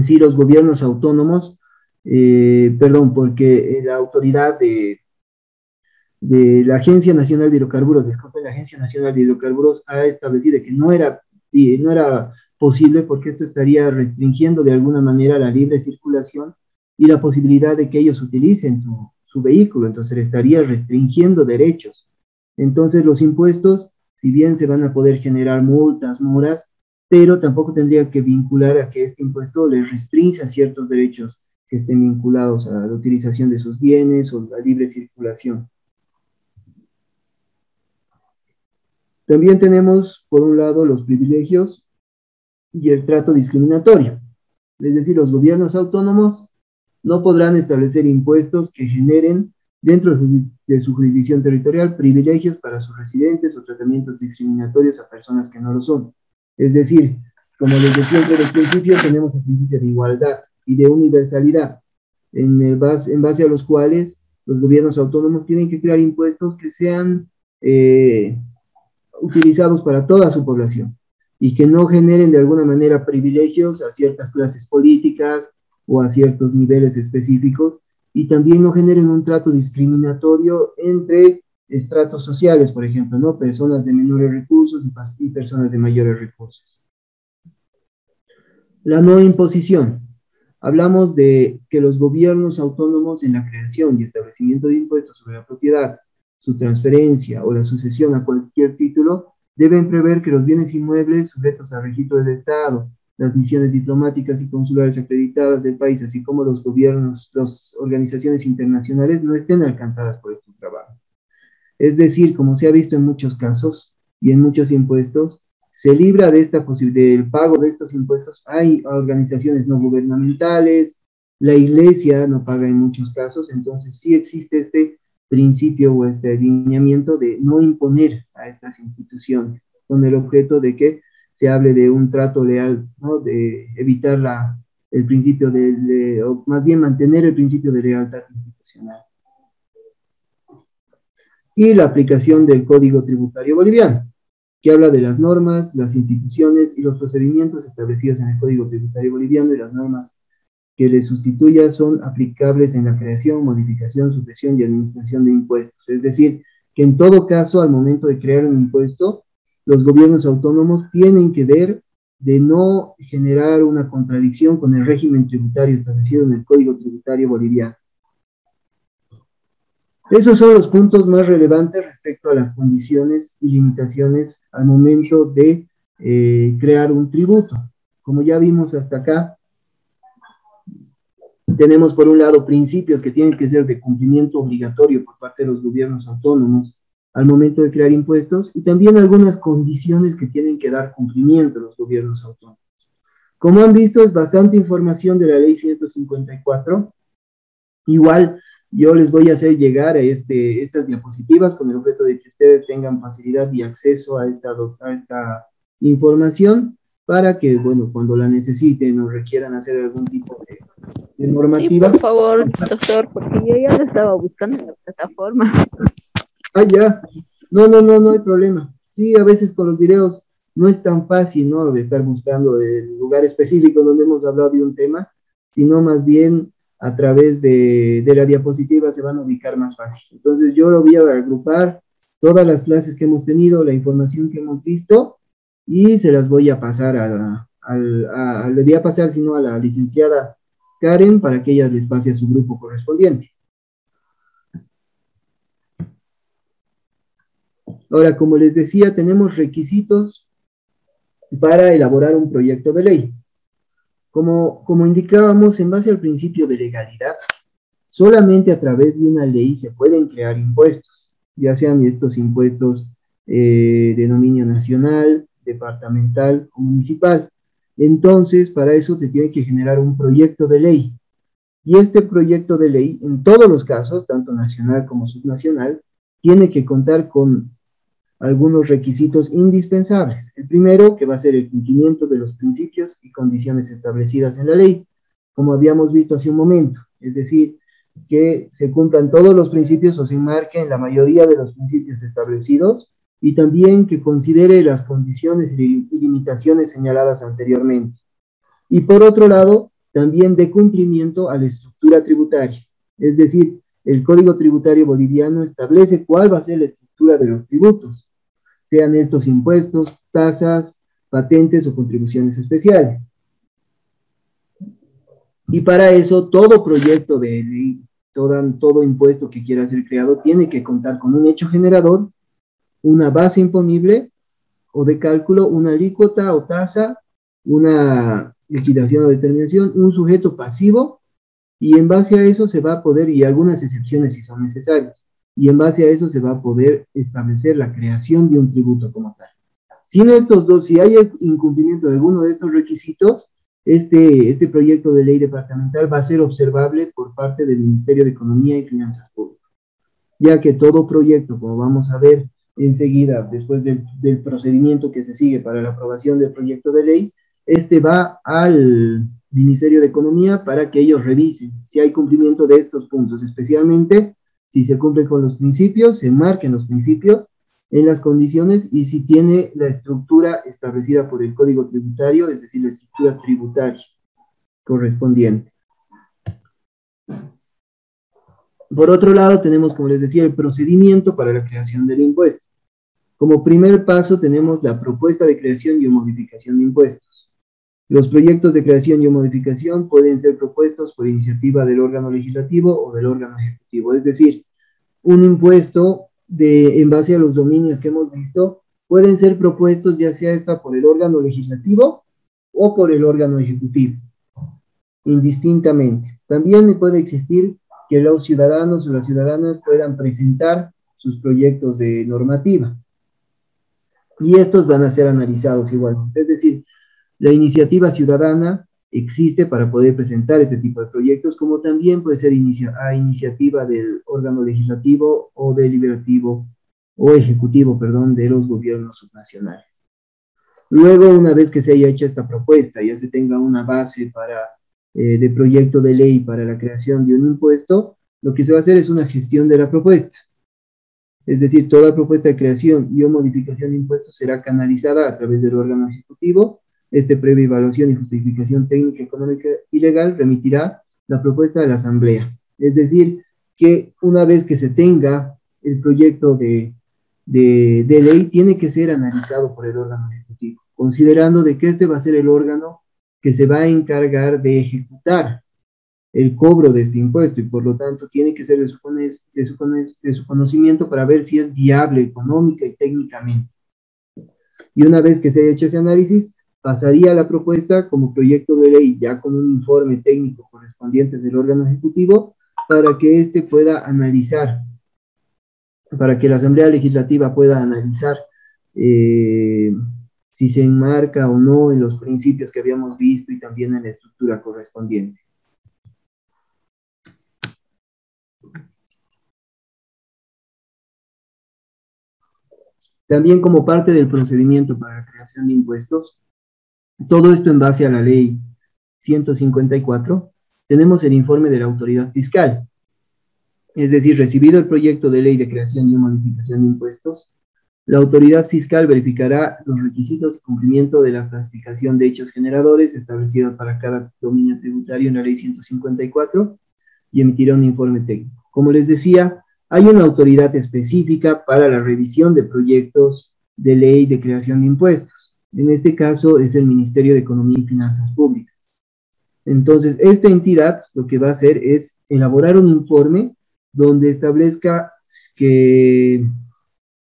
sí los gobiernos autónomos, porque la autoridad de la Agencia Nacional de Hidrocarburos, la Agencia Nacional de Hidrocarburos ha establecido que no era posible porque esto estaría restringiendo de alguna manera la libre circulación y la posibilidad de que ellos utilicen su vehículo, entonces le estaría restringiendo derechos. Entonces los impuestos, si bien se van a poder generar multas, moras, pero tampoco tendría que vincular a que este impuesto les restrinja ciertos derechos que estén vinculados a la utilización de sus bienes o la libre circulación. También tenemos, por un lado, los privilegios y el trato discriminatorio. Es decir, los gobiernos autónomos no podrán establecer impuestos que generen dentro de su jurisdicción territorial privilegios para sus residentes o tratamientos discriminatorios a personas que no lo son. Es decir, como les decía entre los principios, tenemos el principio de igualdad y de universalidad, en base a los cuales los gobiernos autónomos tienen que crear impuestos que sean utilizados para toda su población y que no generen de alguna manera privilegios a ciertas clases políticas o a ciertos niveles específicos, y también no generen un trato discriminatorio entre estratos sociales, por ejemplo, ¿no? Personas de menores recursos y personas de mayores recursos. La no imposición. Hablamos de que los gobiernos autónomos en la creación y establecimiento de impuestos sobre la propiedad, su transferencia o la sucesión a cualquier título, deben prever que los bienes inmuebles sujetos al registro del Estado, las misiones diplomáticas y consulares acreditadas del país, así como los gobiernos, las organizaciones internacionales, no estén alcanzadas por estos trabajos. Es decir, como se ha visto en muchos casos y en muchos impuestos, se libra de esta posibilidad del pago de estos impuestos. Hay organizaciones no gubernamentales, la iglesia no paga en muchos casos, entonces sí existe este principio o este alineamiento de no imponer a estas instituciones, con el objeto de que se hable de un trato leal, ¿no? De evitar el principio o más bien mantener el principio de lealtad institucional. Y la aplicación del Código Tributario Boliviano, que habla de las normas, las instituciones y los procedimientos establecidos en el Código Tributario Boliviano, y las normas que le sustituya son aplicables en la creación, modificación, supresión y administración de impuestos. Es decir, que en todo caso, al momento de crear un impuesto, los gobiernos autónomos tienen que ver de no generar una contradicción con el régimen tributario establecido en el Código Tributario Boliviano. Esos son los puntos más relevantes respecto a las condiciones y limitaciones al momento de crear un tributo. Como ya vimos hasta acá, tenemos por un lado principios que tienen que ser de cumplimiento obligatorio por parte de los gobiernos autónomos al momento de crear impuestos, y también algunas condiciones que tienen que dar cumplimiento los gobiernos autónomos. Como han visto, es bastante información de la ley 154. Igual yo les voy a hacer llegar a estas diapositivas con el objeto de que ustedes tengan facilidad y acceso a esta información, para que, bueno, cuando la necesiten o requieran hacer algún tipo de normativa. Sí, por favor, doctor, porque yo ya lo estaba buscando en la plataforma. Ah, ya. No hay problema. Sí, a veces con los videos no es tan fácil, ¿no? De estar buscando el lugar específico donde hemos hablado de un tema, sino más bien a través de la diapositiva se van a ubicar más fácil. Entonces yo lo voy a agrupar, todas las clases que hemos tenido, la información que hemos visto, y se las voy a pasar le voy a pasar, sino a la licenciada Karen, para que ella les pase a su grupo correspondiente. Ahora, como les decía, tenemos requisitos para elaborar un proyecto de ley. Como indicábamos, en base al principio de legalidad, solamente a través de una ley se pueden crear impuestos, ya sean estos impuestos de dominio nacional, departamental o municipal. Entonces, para eso se tiene que generar un proyecto de ley. Y este proyecto de ley, en todos los casos, tanto nacional como subnacional, tiene que contar con algunos requisitos indispensables. El primero, que va a ser el cumplimiento de los principios y condiciones establecidas en la ley, como habíamos visto hace un momento, es decir, que se cumplan todos los principios o se enmarquen la mayoría de los principios establecidos, y también que considere las condiciones y limitaciones señaladas anteriormente. Y por otro lado, también de cumplimiento a la estructura tributaria, es decir, el Código Tributario Boliviano establece cuál va a ser la estructura de los tributos, sean estos impuestos, tasas, patentes o contribuciones especiales. Y para eso, todo proyecto de ley, todo impuesto que quiera ser creado, tiene que contar con un hecho generador, una base imponible o de cálculo, una alícuota o tasa, una liquidación o determinación, un sujeto pasivo, y en base a eso se va a poder, y algunas excepciones si son necesarias, y en base a eso se va a poder establecer la creación de un tributo como tal. Sin estos dos, si hay el incumplimiento de alguno de estos requisitos, este proyecto de ley departamental va a ser observable por parte del Ministerio de Economía y Finanzas Públicas, ya que todo proyecto, como vamos a ver enseguida, después del procedimiento que se sigue para la aprobación del proyecto de ley, este va al Ministerio de Economía para que ellos revisen si hay cumplimiento de estos puntos, especialmente si se cumple con los principios, se marquen los principios en las condiciones y si tiene la estructura establecida por el Código Tributario, es decir, la estructura tributaria correspondiente. Por otro lado, tenemos, como les decía, el procedimiento para la creación del impuesto. Como primer paso, tenemos la propuesta de creación y o modificación de impuestos. Los proyectos de creación y o modificación pueden ser propuestos por iniciativa del órgano legislativo o del órgano ejecutivo, es decir, un impuesto en base a los dominios que hemos visto, pueden ser propuestos ya sea esta por el órgano legislativo o por el órgano ejecutivo, indistintamente. También puede existir que los ciudadanos o las ciudadanas puedan presentar sus proyectos de normativa. Y estos van a ser analizados igualmente. Es decir, la iniciativa ciudadana existe para poder presentar este tipo de proyectos, como también puede ser a iniciativa del órgano legislativo o deliberativo o ejecutivo, perdón, de los gobiernos subnacionales. Luego, una vez que se haya hecho esta propuesta, ya se tenga una base de proyecto de ley para la creación de un impuesto, lo que se va a hacer es una gestión de la propuesta. Es decir, toda propuesta de creación y o modificación de impuestos será canalizada a través del órgano ejecutivo. Previa evaluación y justificación técnica, económica y legal, remitirá la propuesta a la Asamblea. Es decir, que una vez que se tenga el proyecto de ley, tiene que ser analizado por el órgano ejecutivo, considerando de que este va a ser el órgano que se va a encargar de ejecutar el cobro de este impuesto y por lo tanto tiene que ser de su conocimiento para ver si es viable económica y técnicamente. Y una vez que se haya hecho ese análisis, pasaría a la propuesta como proyecto de ley, ya con un informe técnico correspondiente del órgano ejecutivo, para que éste pueda analizar, para que la Asamblea Legislativa pueda analizar si se enmarca o no en los principios que habíamos visto y también en la estructura correspondiente. También como parte del procedimiento para la creación de impuestos, todo esto en base a la ley 154, tenemos el informe de la autoridad fiscal. Es decir, recibido el proyecto de ley de creación y modificación de impuestos, la autoridad fiscal verificará los requisitos y cumplimiento de la clasificación de hechos generadores establecidos para cada dominio tributario en la ley 154 y emitirá un informe técnico. Como les decía, hay una autoridad específica para la revisión de proyectos de ley de creación de impuestos. En este caso es el Ministerio de Economía y Finanzas Públicas. Entonces, esta entidad lo que va a hacer es elaborar un informe donde establezca que,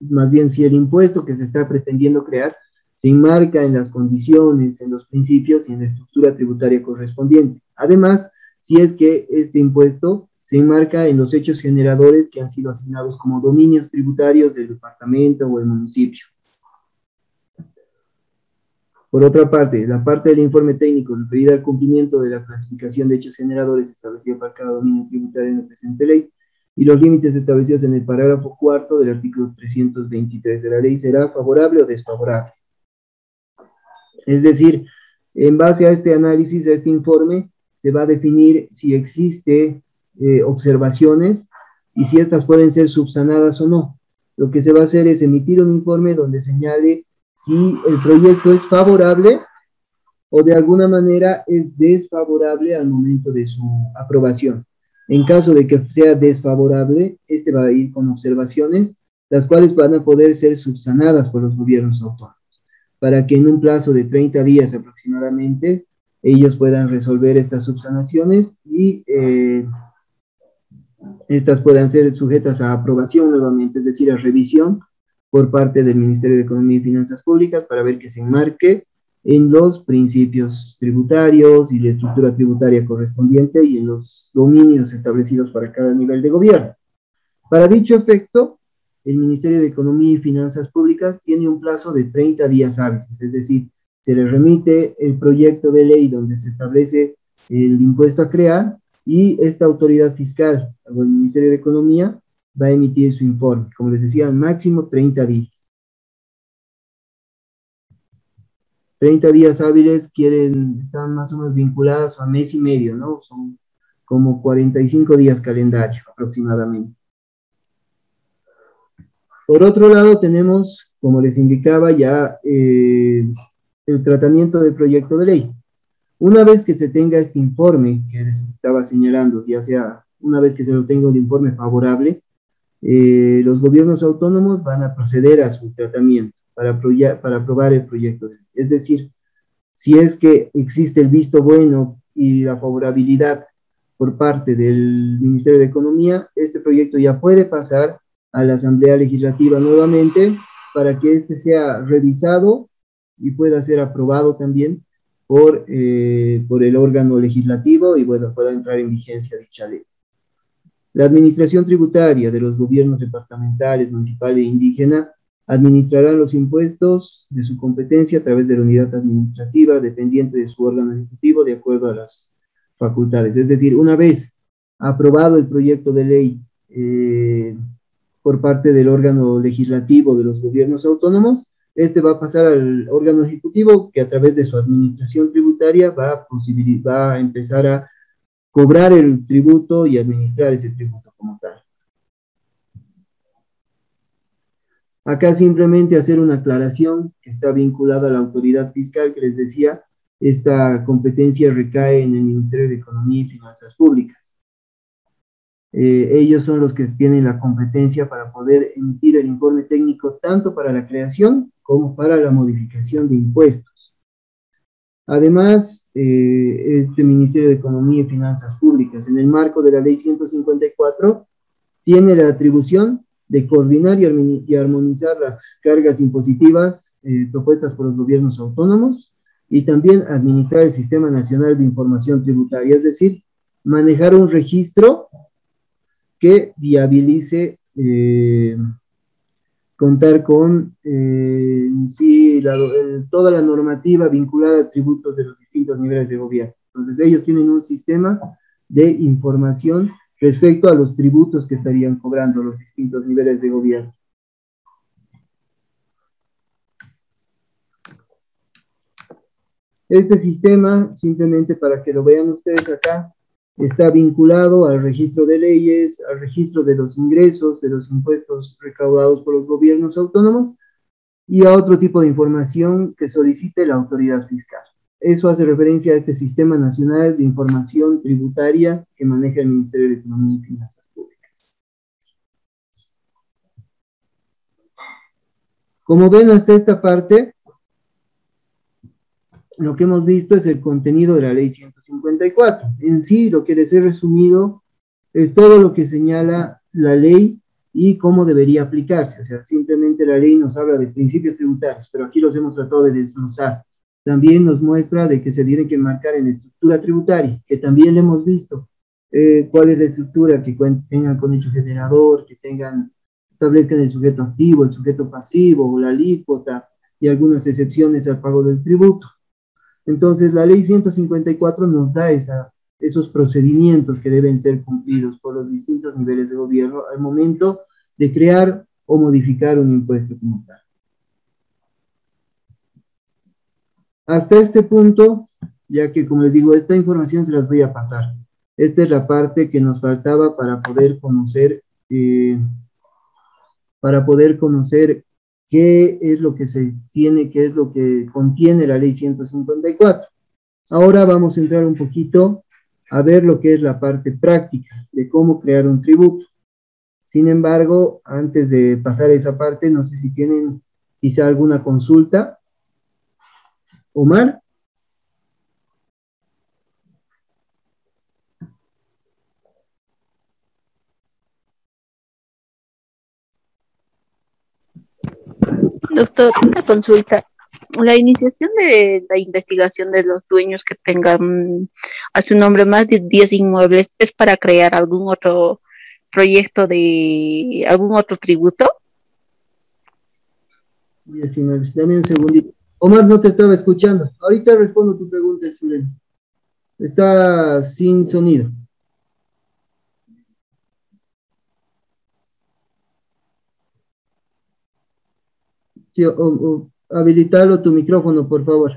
más bien, si el impuesto que se está pretendiendo crear se enmarca en las condiciones, en los principios y en la estructura tributaria correspondiente. Además, si es que este impuesto se enmarca en los hechos generadores que han sido asignados como dominios tributarios del departamento o el municipio. Por otra parte, la parte del informe técnico referida al cumplimiento de la clasificación de hechos generadores establecida para cada dominio tributario en la presente ley y los límites establecidos en el parágrafo cuarto del artículo 323 de la ley será favorable o desfavorable. Es decir, en base a este análisis, a este informe, se va a definir si existe observaciones y si estas pueden ser subsanadas o no. Lo que se va a hacer es emitir un informe donde señale si el proyecto es favorable o de alguna manera es desfavorable al momento de su aprobación. En caso de que sea desfavorable, este va a ir con observaciones, las cuales van a poder ser subsanadas por los gobiernos autónomos, para que en un plazo de 30 días aproximadamente, ellos puedan resolver estas subsanaciones y estas puedan ser sujetas a aprobación nuevamente, es decir, a revisión por parte del Ministerio de Economía y Finanzas Públicas para ver que se enmarque en los principios tributarios y la estructura tributaria correspondiente y en los dominios establecidos para cada nivel de gobierno. Para dicho efecto, el Ministerio de Economía y Finanzas Públicas tiene un plazo de 30 días hábiles, es decir, se le remite el proyecto de ley donde se establece el impuesto a crear, y esta autoridad fiscal, o el Ministerio de Economía, va a emitir su informe, como les decía, máximo 30 días. 30 días hábiles están más o menos vinculados a mes y medio, ¿no? Son como 45 días calendario aproximadamente. Por otro lado, tenemos, como les indicaba ya, el tratamiento del proyecto de ley. Una vez que se tenga este informe que les estaba señalando, ya sea una vez que se lo tenga un informe favorable, los gobiernos autónomos van a proceder a su tratamiento para aprobar el proyecto de ley. Es decir, si es que existe el visto bueno y la favorabilidad por parte del Ministerio de Economía, este proyecto ya puede pasar a la Asamblea Legislativa nuevamente para que este sea revisado y pueda ser aprobado también por el órgano legislativo y bueno, pueda entrar en vigencia dicha ley. La administración tributaria de los gobiernos departamentales, municipal e indígena administrará los impuestos de su competencia a través de la unidad administrativa dependiente de su órgano ejecutivo de acuerdo a las facultades. Es decir, una vez aprobado el proyecto de ley por parte del órgano legislativo de los gobiernos autónomos, este va a pasar al órgano ejecutivo que a través de su administración tributaria va a empezar a cobrar el tributo y administrar ese tributo como tal. Acá simplemente hacer una aclaración que está vinculada a la autoridad fiscal que les decía, esta competencia recae en el Ministerio de Economía y Finanzas Públicas. Ellos son los que tienen la competencia para poder emitir el informe técnico tanto para la creación como para la modificación de impuestos. Además, este Ministerio de Economía y Finanzas Públicas, en el marco de la Ley 154, tiene la atribución de coordinar y armonizar las cargas impositivas propuestas por los gobiernos autónomos y también administrar el Sistema Nacional de Información Tributaria, es decir, manejar un registro que viabilice contar con toda la normativa vinculada a tributos de los distintos niveles de gobierno. Entonces ellos tienen un sistema de información respecto a los tributos que estarían cobrando los distintos niveles de gobierno. Este sistema, simplemente para que lo vean ustedes acá, está vinculado al registro de leyes, al registro de los ingresos, de los impuestos recaudados por los gobiernos autónomos y a otro tipo de información que solicite la autoridad fiscal. Eso hace referencia a este Sistema Nacional de Información Tributaria que maneja el Ministerio de Economía y Finanzas Públicas. Como ven hasta esta parte, lo que hemos visto es el contenido de la Ley 154. En sí, lo que les he resumido es todo lo que señala la ley y cómo debería aplicarse. O sea, simplemente la ley nos habla de principios tributarios, pero aquí los hemos tratado de desglosar. También nos muestra de que se tiene que marcar en la estructura tributaria, que también le hemos visto cuál es la estructura, que tengan con hecho generador, que establezcan el sujeto activo, el sujeto pasivo, o la alícuota, y algunas excepciones al pago del tributo. Entonces, la ley 154 nos da esos procedimientos que deben ser cumplidos por los distintos niveles de gobierno al momento de crear o modificar un impuesto como tal. Hasta este punto, ya que como les digo, esta información se las voy a pasar. Esta es la parte que nos faltaba para poder conocer qué es lo que se tiene, qué es lo que contiene la ley 154. Ahora vamos a entrar un poquito a ver lo que es la parte práctica de cómo crear un tributo. Sin embargo, antes de pasar a esa parte, no sé si tienen quizá alguna consulta. Omar. Doctor, una consulta. La iniciación de la investigación de los dueños que tengan a su nombre más de 10 inmuebles es para crear algún otro proyecto de algún otro tributo. 10 inmuebles. Dame un segundito. Omar, no te estaba escuchando. Ahorita respondo tu pregunta, Zulema. Está sin sonido. Sí, habilitarlo tu micrófono, por favor.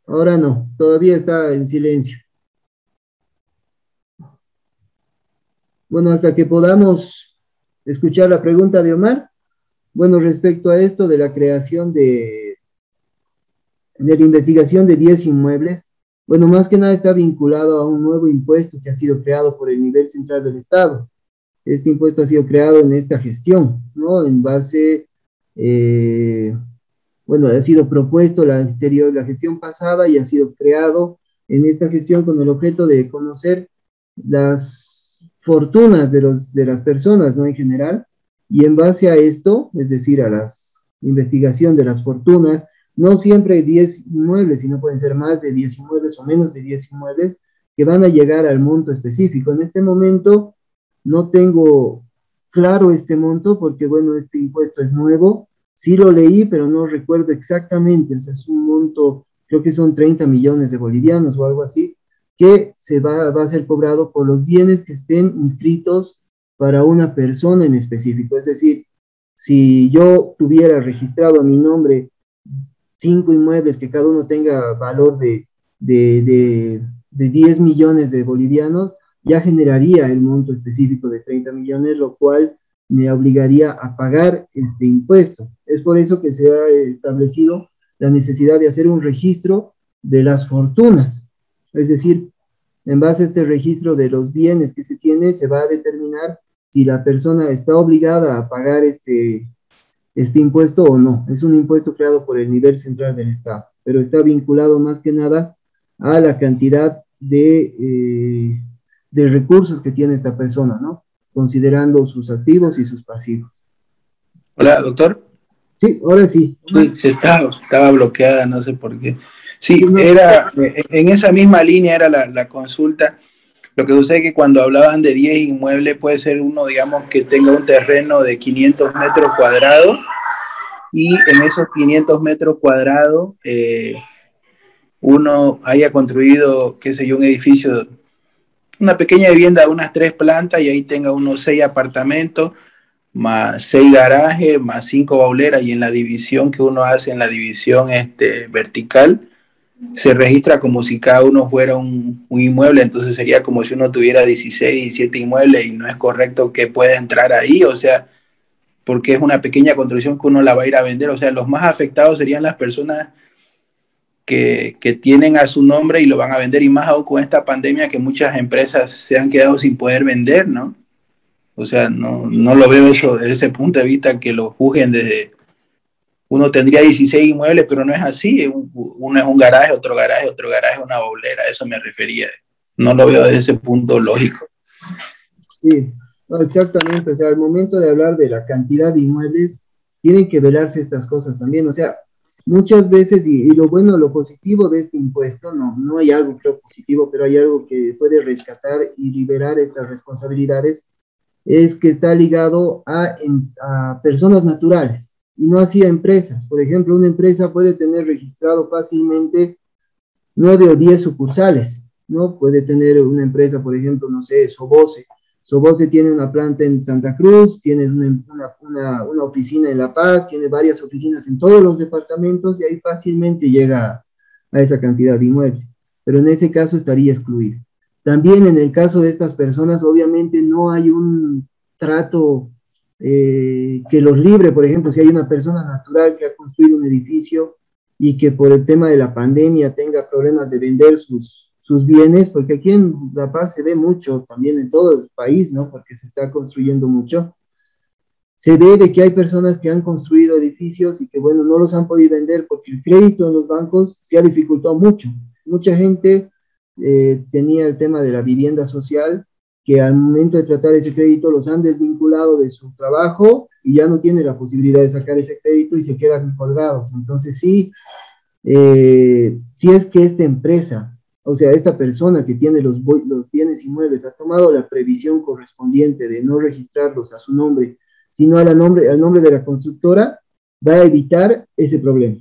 Ahora no, todavía está en silencio. Bueno, hasta que podamos escuchar la pregunta de Omar. Bueno, respecto a esto de la creación de la investigación de 10 inmuebles, bueno, más que nada está vinculado a un nuevo impuesto que ha sido creado por el nivel central del Estado. Este impuesto ha sido creado en esta gestión, ¿no? En base, bueno, ha sido propuesto la anterior, la gestión pasada y ha sido creado en esta gestión con el objeto de conocer las fortunas de las personas, ¿no? En general, y en base a esto, es decir, a la investigación de las fortunas, no siempre hay 10 inmuebles, sino pueden ser más de 10 inmuebles o menos de 10 inmuebles que van a llegar al monto específico. En este momento no tengo claro este monto porque, bueno, este impuesto es nuevo, sí lo leí, pero no recuerdo exactamente, o sea, es un monto, creo que son 30 millones de bolivianos o algo así, que va a ser cobrado por los bienes que estén inscritos para una persona en específico. Es decir, si yo tuviera registrado a mi nombre 5 inmuebles que cada uno tenga valor de 10 millones de bolivianos, ya generaría el monto específico de 30 millones, lo cual me obligaría a pagar este impuesto. Es por eso que se ha establecido la necesidad de hacer un registro de las fortunas. Es decir, en base a este registro de los bienes que se tiene, se va a determinar si la persona está obligada a pagar este impuesto o no. Es un impuesto creado por el nivel central del Estado, pero está vinculado más que nada a la cantidad de recursos que tiene esta persona, ¿no? Considerando sus activos y sus pasivos. Hola, doctor. Sí, ahora sí. Sí, estaba bloqueada, no sé por qué. Sí, era, en esa misma línea era la consulta. Lo que sucede es que cuando hablaban de 10 inmuebles, puede ser uno, digamos, que tenga un terreno de 500 metros cuadrados y en esos 500 metros cuadrados uno haya construido, qué sé yo, un edificio, una pequeña vivienda de unas 3 plantas y ahí tenga unos 6 apartamentos, más 6 garajes, más 5 bauleras, y en la división que uno hace, en la división vertical, se registra como si cada uno fuera un inmueble. Entonces sería como si uno tuviera 16, 17 inmuebles y no es correcto que pueda entrar ahí, o sea, porque es una pequeña construcción que uno la va a ir a vender. O sea, los más afectados serían las personas que tienen a su nombre y lo van a vender, y más aún con esta pandemia que muchas empresas se han quedado sin poder vender, ¿no? O sea, no lo veo eso desde ese punto de vista que lo juzguen desde... Uno tendría 16 inmuebles, pero no es así. Uno es un garaje, otro garaje, una baulera. Eso me refería. No lo veo desde ese punto lógico. Sí, no, exactamente. O sea, al momento de hablar de la cantidad de inmuebles, tienen que velarse estas cosas también. O sea, muchas veces, y lo bueno, lo positivo de este impuesto, no hay algo, creo, positivo, pero hay algo que puede rescatar y liberar estas responsabilidades, es que está ligado a personas naturales y no así a empresas. Por ejemplo, una empresa puede tener registrado fácilmente 9 o 10 sucursales, ¿no? Puede tener una empresa, por ejemplo, no sé, Sobose. Sobose tiene una planta en Santa Cruz, tiene una oficina en La Paz, tiene varias oficinas en todos los departamentos y ahí fácilmente llega a esa cantidad de inmuebles. Pero en ese caso estaría excluido. También en el caso de estas personas, obviamente no hay un trato que los libre. Por ejemplo, si hay una persona natural que ha construido un edificio y que por el tema de la pandemia tenga problemas de vender sus bienes, porque aquí en La Paz se ve mucho, también en todo el país, ¿no? Porque se está construyendo mucho. Se ve de que hay personas que han construido edificios y que, bueno, no los han podido vender porque el crédito en los bancos se ha dificultado mucho. Mucha gente tenía el tema de la vivienda social, que al momento de tratar ese crédito los han desvinculado de su trabajo y ya no tiene la posibilidad de sacar ese crédito y se quedan colgados. Entonces sí, si es que esta empresa o sea, esta persona que tiene los bienes inmuebles ha tomado la previsión correspondiente de no registrarlos a su nombre, sino al nombre de la constructora, va a evitar ese problema.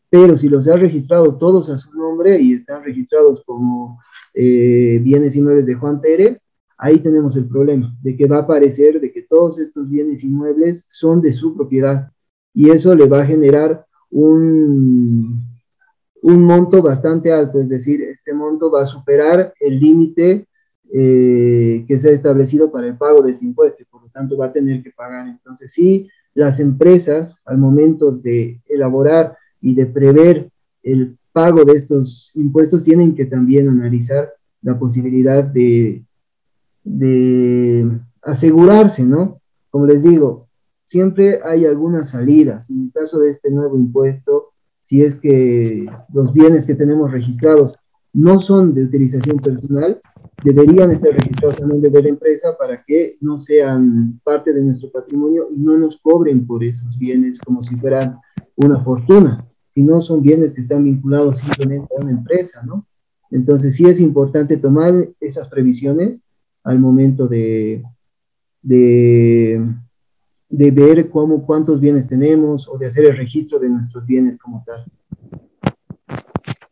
Pero si los ha registrado todos a su nombre y están registrados como bienes inmuebles de Juan Pérez, ahí tenemos el problema, de que va a aparecer de que todos estos bienes inmuebles son de su propiedad, y eso le va a generar un monto bastante alto, es decir, este monto va a superar el límite que se ha establecido para el pago de este impuesto, y por lo tanto va a tener que pagar. Entonces, sí, las empresas, al momento de elaborar y de prever el pago de estos impuestos, tienen que también analizar la posibilidad de asegurarse, ¿no? Como les digo, siempre hay algunas salidas. En el caso de este nuevo impuesto, si es que los bienes que tenemos registrados no son de utilización personal, deberían estar registrados a nombre de la empresa para que no sean parte de nuestro patrimonio y no nos cobren por esos bienes como si fueran una fortuna, si no son bienes que están vinculados simplemente a una empresa, ¿no? Entonces sí es importante tomar esas previsiones al momento de ver cuántos bienes tenemos o de hacer el registro de nuestros bienes como tal.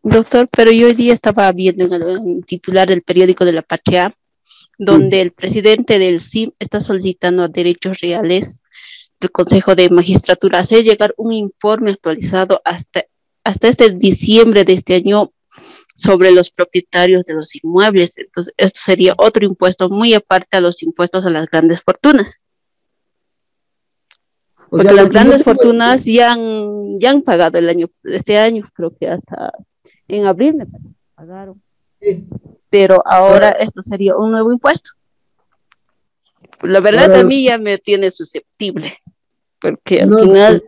Doctor, pero yo hoy día estaba viendo en el titular del periódico de La Patria, donde el presidente del CIM está solicitando a Derechos Reales del Consejo de Magistratura hacer llegar un informe actualizado hasta este diciembre de este año sobre los propietarios de los inmuebles. Entonces, esto sería otro impuesto muy aparte a los impuestos a las grandes fortunas. Porque las grandes fortunas ya han pagado este año, creo que hasta en abril me parece, pagaron. Sí. Pero ahora esto sería un nuevo impuesto. La verdad a mí ya me tiene susceptible, porque al final...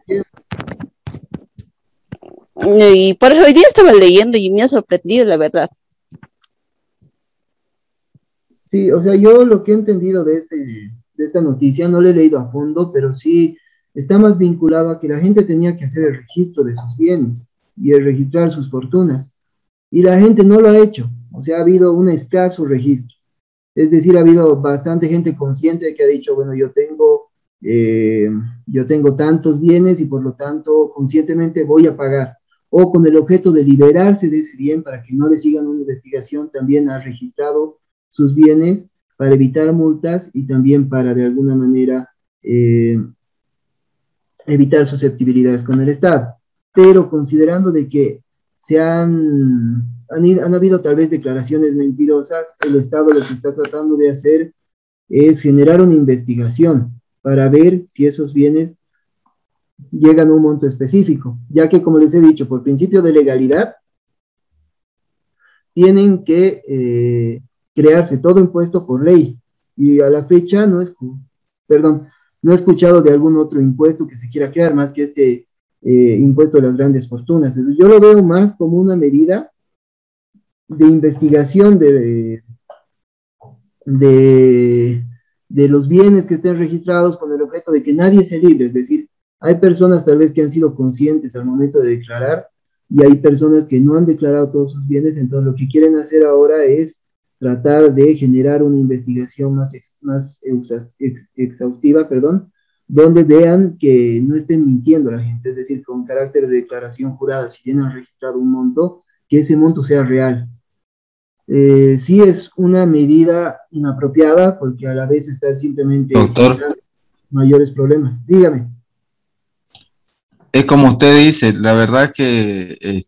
Y por eso hoy día estaba leyendo y me ha sorprendido, la verdad. Sí, o sea, yo lo que he entendido de esta noticia, no lo he leído a fondo, pero sí está más vinculado a que la gente tenía que hacer el registro de sus bienes y el registrar sus fortunas. Y la gente no lo ha hecho, o sea, ha habido un escaso registro. Es decir, ha habido bastante gente consciente que ha dicho, bueno, yo tengo tantos bienes y por lo tanto conscientemente voy a pagar. O con el objeto de liberarse de ese bien para que no le sigan una investigación, también ha registrado sus bienes para evitar multas y también para de alguna manera evitar susceptibilidades con el Estado. Pero considerando de que han habido tal vez declaraciones mentirosas, el Estado lo que está tratando de hacer es generar una investigación para ver si esos bienes llegan a un monto específico, ya que, como les he dicho, por principio de legalidad, tienen que crearse todo impuesto por ley, y a la fecha no he escuchado de algún otro impuesto que se quiera crear, más que este impuesto de las grandes fortunas. Entonces, yo lo veo más como una medida de investigación de los bienes que estén registrados con el objeto de que nadie se libre, es decir, hay personas tal vez que han sido conscientes al momento de declarar y hay personas que no han declarado todos sus bienes, entonces lo que quieren hacer ahora es tratar de generar una investigación más exhaustiva, donde vean que no estén mintiendo a la gente, es decir, con carácter de declaración jurada, si bien han registrado un monto, que ese monto sea real. Sí es una medida inapropiada porque a la vez está simplemente generando mayores problemas. Dígame. Es como usted dice, la verdad que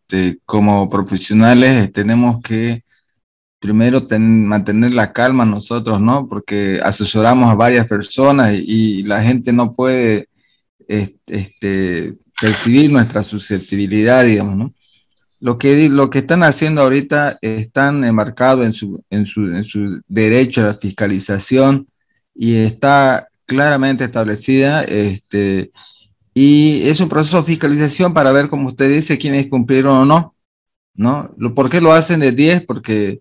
como profesionales tenemos que primero mantener la calma nosotros, ¿no? Porque asesoramos a varias personas y la gente no puede percibir nuestra susceptibilidad, digamos, ¿no? Lo que están haciendo ahorita están enmarcados en su derecho a la fiscalización y está claramente establecida, y es un proceso de fiscalización para ver, como usted dice, quiénes cumplieron o no, ¿no? ¿Por qué lo hacen de 10? Porque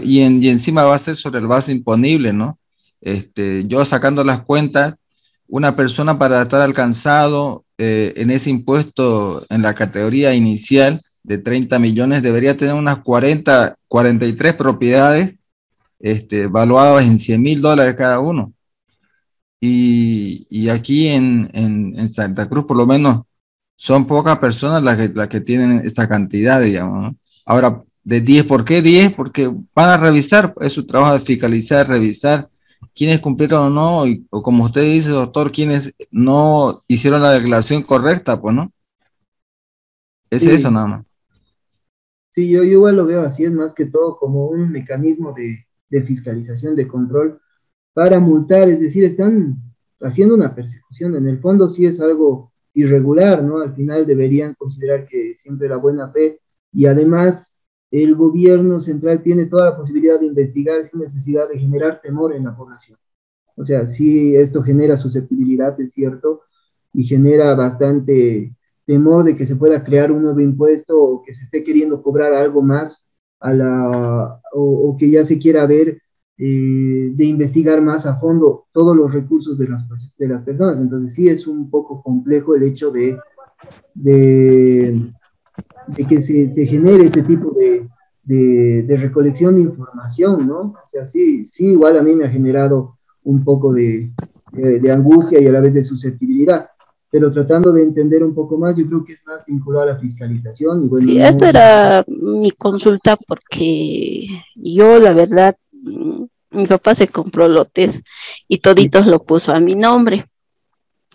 y encima va a ser sobre el base imponible, ¿no? Yo sacando las cuentas, una persona para estar alcanzado en ese impuesto en la categoría inicial de 30 millones, debería tener unas 43 propiedades valuadas en $100,000 cada uno. Y aquí en Santa Cruz, por lo menos, son pocas personas las que tienen esa cantidad, digamos, ¿no? Ahora, de 10, ¿por qué 10? Porque van a revisar, es su trabajo de fiscalizar, revisar quiénes cumplieron o no, o como usted dice, doctor, quiénes no hicieron la declaración correcta, pues, ¿no? Es eso Sí, nada más. sí, yo igual lo veo así, es más que todo como un mecanismo de fiscalización, de control para multar, es decir, están haciendo una persecución. En el fondo sí es algo irregular, ¿no? Al final deberían considerar que siempre la buena fe y además el gobierno central tiene toda la posibilidad de investigar sin necesidad de generar temor en la población. O sea, sí, esto genera susceptibilidad, es cierto, y genera bastante temor de que se pueda crear un nuevo impuesto o que se esté queriendo cobrar algo más o que ya se quiera ver de investigar más a fondo todos los recursos de las personas. Entonces sí es un poco complejo el hecho de, de que se genere este tipo de recolección de información, ¿no? O sea, sí, sí, igual a mí me ha generado un poco de angustia y a la vez de susceptibilidad, pero tratando de entender un poco más, yo creo que es más vinculado a la fiscalización y bueno, Sí, no, esta era mi consulta porque yo, la verdad, mi papá se compró lotes y sí, toditos lo puso a mi nombre.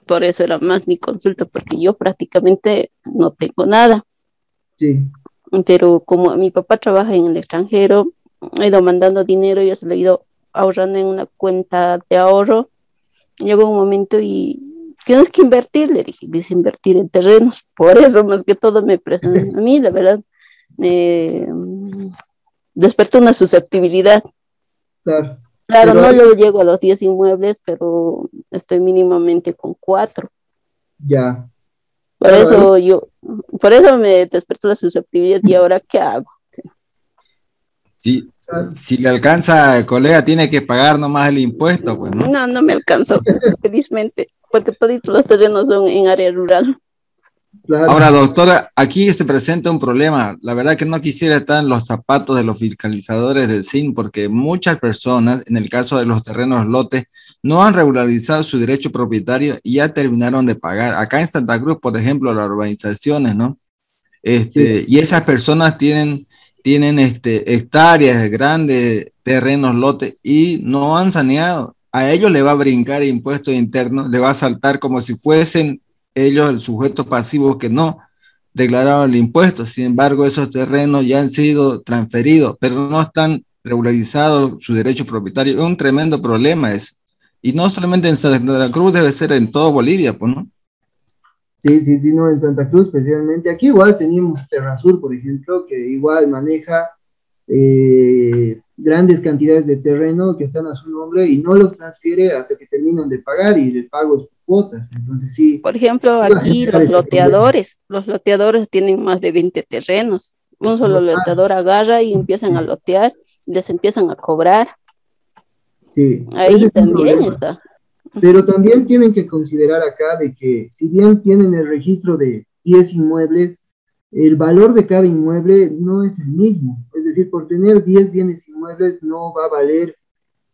Por eso era más mi consulta, porque yo prácticamente no tengo nada. sí, Pero como mi papá trabaja en el extranjero, ha ido mandando dinero y yo se lo he ido ahorrando en una cuenta de ahorro. Llegó un momento y tienes que invertir, le dije, dice invertir en terrenos. Por eso más que todo me prestan a mí, la verdad, me despertó una susceptibilidad. claro, Claro, pero no ahí yo llego a los 10 inmuebles, pero estoy mínimamente con 4. ya, Por claro, ahí eso por eso me despertó la susceptibilidad y ahora, ¿qué hago? Sí. Si, claro, si le alcanza, colega, tiene que pagar nomás el impuesto, pues, ¿no? No, no me alcanzó, felizmente, porque todos los terrenos son en área rural. Ahora, claro, doctora, aquí se presenta un problema. La verdad que no quisiera estar en los zapatos de los fiscalizadores del SIN, porque muchas personas, en el caso de los terrenos lotes, no han regularizado su derecho propietario y ya terminaron de pagar. Acá en Santa Cruz, por ejemplo, las urbanizaciones, ¿no? sí, Y esas personas tienen hectáreas, grandes terrenos, lotes, y no han saneado. A ellos le va a brincar impuesto interno, le va a saltar como si fuesen ellos el sujeto pasivo que no declararon el impuesto. Sin embargo, esos terrenos ya han sido transferidos, pero no están regularizados su derecho propietario. Es un tremendo problema eso. Y no solamente en Santa Cruz, debe ser en todo Bolivia, pues, ¿no? sí, sí, sí, no, en Santa Cruz especialmente. Aquí igual teníamos Terrasur, por ejemplo, que igual maneja grandes cantidades de terreno que están a su nombre y no los transfiere hasta que terminan de pagar y el pago es por cuotas. Entonces sí, Por ejemplo, iba a aquí generar ese problema. los loteadores tienen más de 20 terrenos. Un solo Normal, loteador agarra y empiezan a lotear, les empiezan a cobrar. sí, ese Ahí es un también problema. está. Pero también tienen que considerar acá de que si bien tienen el registro de 10 inmuebles, el valor de cada inmueble no es el mismo. Es decir, por tener 10 bienes inmuebles no va a valer,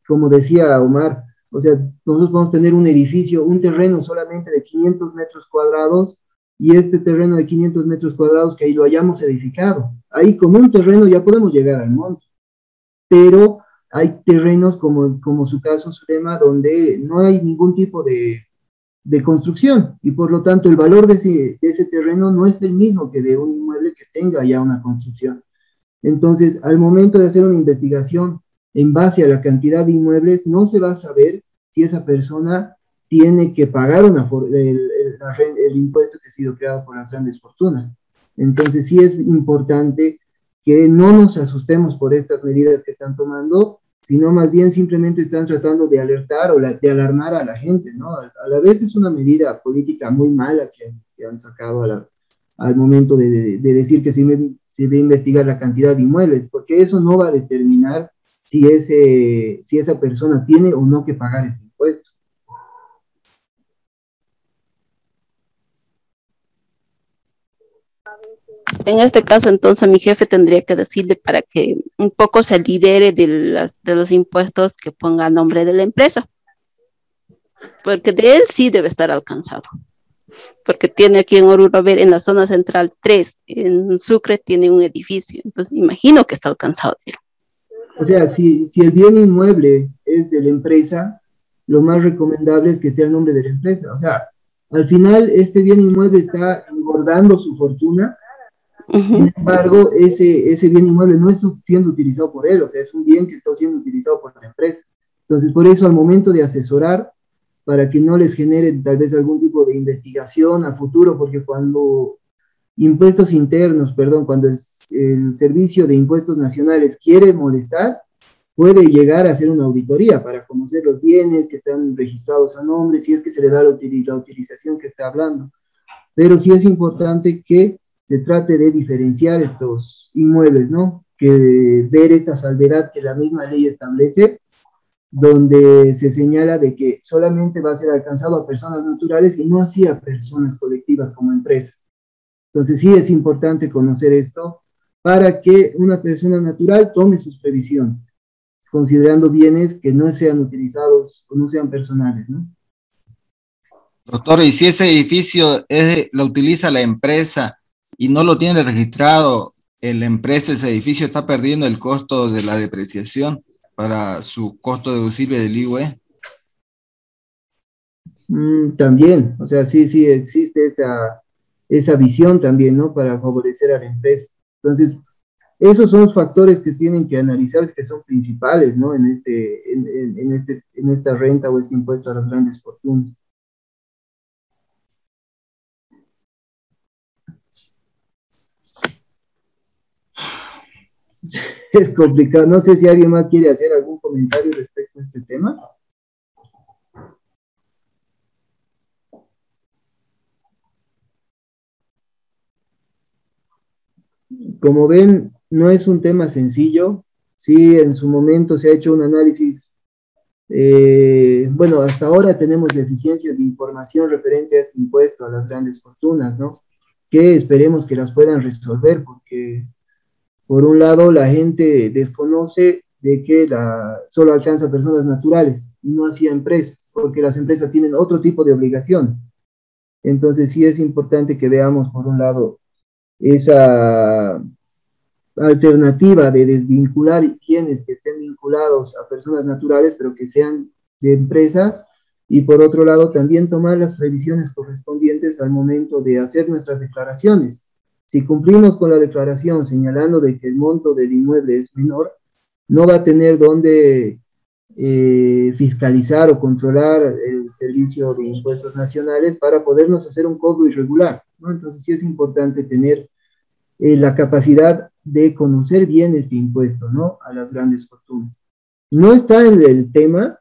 como decía Omar, o sea, nosotros podemos tener un edificio, un terreno solamente de 500 metros cuadrados y este terreno de 500 metros cuadrados que ahí lo hayamos edificado. Ahí con un terreno ya podemos llegar al monte, pero hay terrenos como su caso, Zulema, donde no hay ningún tipo de construcción y por lo tanto el valor de ese terreno no es el mismo que de un inmueble que tenga ya una construcción. Entonces, al momento de hacer una investigación en base a la cantidad de inmuebles, no se va a saber si esa persona tiene que pagar el impuesto que ha sido creado por las grandes fortunas. Entonces, sí es importante que no nos asustemos por estas medidas que están tomando, sino más bien simplemente están tratando de alertar o de alarmar a la gente, ¿no? A la vez es una medida política muy mala que han sacado al momento de decir que se va a investigar la cantidad de inmuebles, porque eso no va a determinar si esa persona tiene o no que pagar este impuesto. En este caso, entonces, mi jefe tendría que decirle para que un poco se libere de los impuestos que ponga a nombre de la empresa, porque de él sí debe estar alcanzado, porque tiene aquí en Oruro, a ver, en la zona central 3, en Sucre tiene un edificio, entonces imagino que está alcanzado de él. O sea, si el bien inmueble es de la empresa, lo más recomendable es que esté el nombre de la empresa. O sea, al final este bien inmueble está engordando su fortuna. Sin embargo, ese bien inmueble no está siendo utilizado por él, o sea, es un bien que está siendo utilizado por la empresa. Entonces, por eso al momento de asesorar, para que no les genere tal vez algún tipo de investigación a futuro, porque cuando impuestos internos, perdón, cuando el Servicio de Impuestos Nacionales quiere molestar, puede llegar a hacer una auditoría para conocer los bienes que están registrados a nombre, si es que se le da la utilización que está hablando. Pero sí es importante que se trate de diferenciar estos inmuebles, ¿no? Que ver esta salvedad que la misma ley establece, donde se señala de que solamente va a ser alcanzado a personas naturales y no así a personas colectivas como empresas. Entonces sí es importante conocer esto para que una persona natural tome sus previsiones, considerando bienes que no sean utilizados o no sean personales, ¿no? Doctor, y si ese edificio lo utiliza la empresa y no lo tiene registrado, la empresa, ese edificio está perdiendo el costo de la depreciación para su costo deducible del IVA. También, o sea, sí existe esa visión también, ¿no? Para favorecer a la empresa. Entonces, esos son los factores que tienen que analizar, que son principales, ¿no? En esta renta o este impuesto a las grandes fortunas. Es complicado. No sé si alguien más quiere hacer algún comentario respecto a este tema. Como ven, no es un tema sencillo. Sí, en su momento se ha hecho un análisis. Bueno, hasta ahora tenemos deficiencias de información referente a este impuesto a las grandes fortunas, ¿no? Que esperemos que las puedan resolver, porque por un lado la gente desconoce de que solo alcanza a personas naturales y no así a empresas, porque las empresas tienen otro tipo de obligaciones. Entonces sí es importante que veamos por un lado esa alternativa de desvincular bienes que estén vinculados a personas naturales, pero que sean de empresas, y por otro lado también tomar las previsiones correspondientes al momento de hacer nuestras declaraciones. Si cumplimos con la declaración señalando de que el monto del inmueble es menor, no va a tener dónde fiscalizar o controlar el Servicio de Impuestos Nacionales para podernos hacer un cobro irregular, ¿no? Entonces sí es importante tener la capacidad de conocer bien este impuesto, ¿no? A las grandes fortunas. No está en el tema,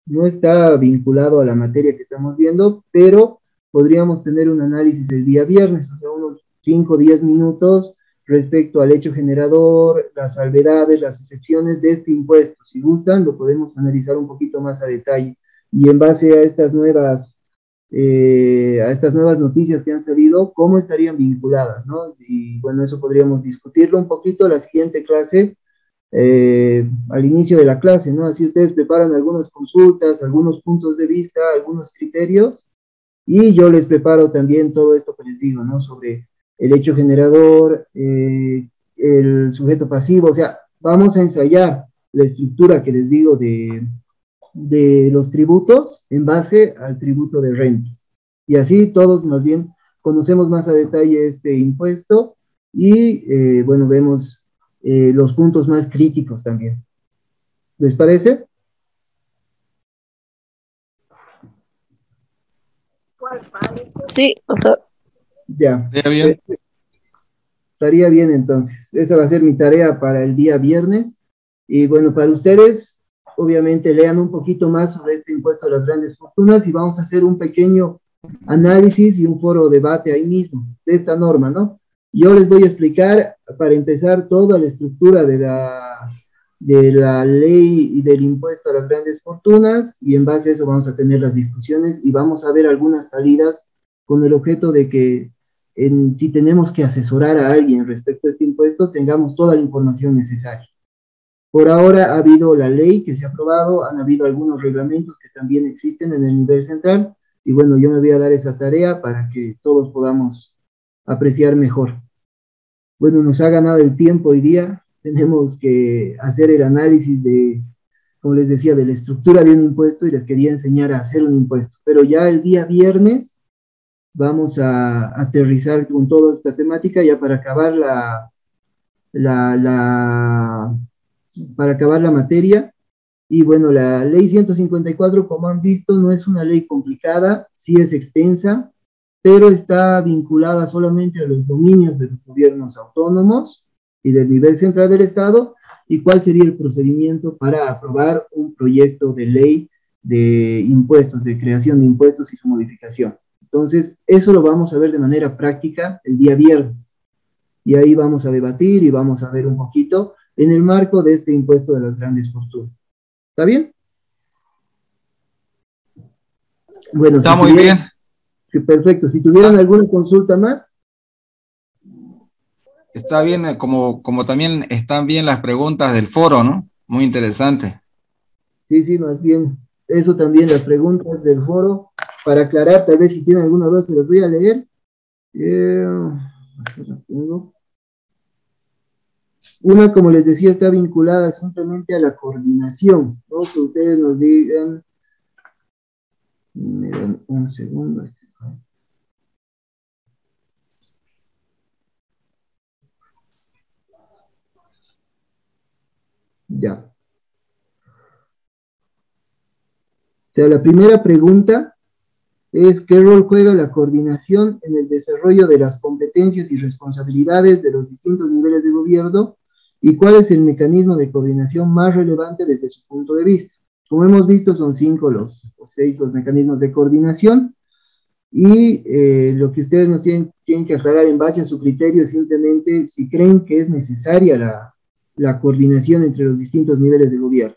no está vinculado a la materia que estamos viendo, pero podríamos tener un análisis el día viernes, o sea, unos 5 o 10 minutos respecto al hecho generador, las salvedades, las excepciones de este impuesto. Si gustan, lo podemos analizar un poquito más a detalle. Y en base a estas nuevas noticias que han salido, cómo estarían vinculadas, ¿no? Y bueno, eso podríamos discutirlo un poquito en la siguiente clase, al inicio de la clase, ¿no? Así ustedes preparan algunas consultas, algunos puntos de vista, algunos criterios, y yo les preparo también todo esto que les digo, ¿no? Sobre el hecho generador, el sujeto pasivo, o sea, vamos a ensayar la estructura que les digo de los tributos en base al tributo de rentas. Y así todos más bien conocemos más a detalle este impuesto y, bueno, vemos los puntos más críticos también. ¿Les parece? Sí, doctor. Ya. ¿Está bien? Estaría bien entonces. Esa va a ser mi tarea para el día viernes. Y bueno, para ustedes, obviamente lean un poquito más sobre este impuesto a las grandes fortunas y vamos a hacer un pequeño análisis y un foro de debate ahí mismo de esta norma, ¿no? Yo les voy a explicar, para empezar, toda la estructura de la ley y del impuesto a las grandes fortunas, y en base a eso vamos a tener las discusiones y vamos a ver algunas salidas con el objeto de que si tenemos que asesorar a alguien respecto a este impuesto, tengamos toda la información necesaria. Por ahora ha habido la ley que se ha aprobado, han habido algunos reglamentos que también existen en el nivel central, y bueno, yo me voy a dar esa tarea para que todos podamos apreciar mejor. Bueno, nos ha ganado el tiempo hoy día, tenemos que hacer el análisis de, como les decía, de la estructura de un impuesto, y les quería enseñar a hacer un impuesto, pero ya el día viernes vamos a aterrizar con toda esta temática ya para acabar para acabar la materia. Y bueno, la ley 154, como han visto, no es una ley complicada, sí es extensa, pero está vinculada solamente a los dominios de los gobiernos autónomos y del nivel central del Estado, y cuál sería el procedimiento para aprobar un proyecto de ley de impuestos, de creación de impuestos y su modificación. Entonces, eso lo vamos a ver de manera práctica el día viernes, y ahí vamos a debatir y vamos a ver un poquito en el marco de este impuesto de las grandes fortunas. ¿Está bien? Bueno, está muy bien. Perfecto. Si tuvieran alguna consulta más. Está bien, como también están bien las preguntas del foro, ¿no? Muy interesante. Sí, más bien, eso también, las preguntas del foro, para aclarar, tal vez si tienen alguna duda, se las voy a leer. Una, como les decía, está vinculada simplemente a la coordinación, ¿no? Que ustedes nos digan, un segundo. Ya. O sea, la primera pregunta es: ¿qué rol juega la coordinación en el desarrollo de las competencias y responsabilidades de los distintos niveles de gobierno? ¿Y cuál es el mecanismo de coordinación más relevante desde su punto de vista? Como hemos visto, son 5 o 6 los mecanismos de coordinación, y lo que ustedes nos tienen que aclarar en base a su criterio es simplemente si creen que es necesaria la coordinación entre los distintos niveles de gobierno.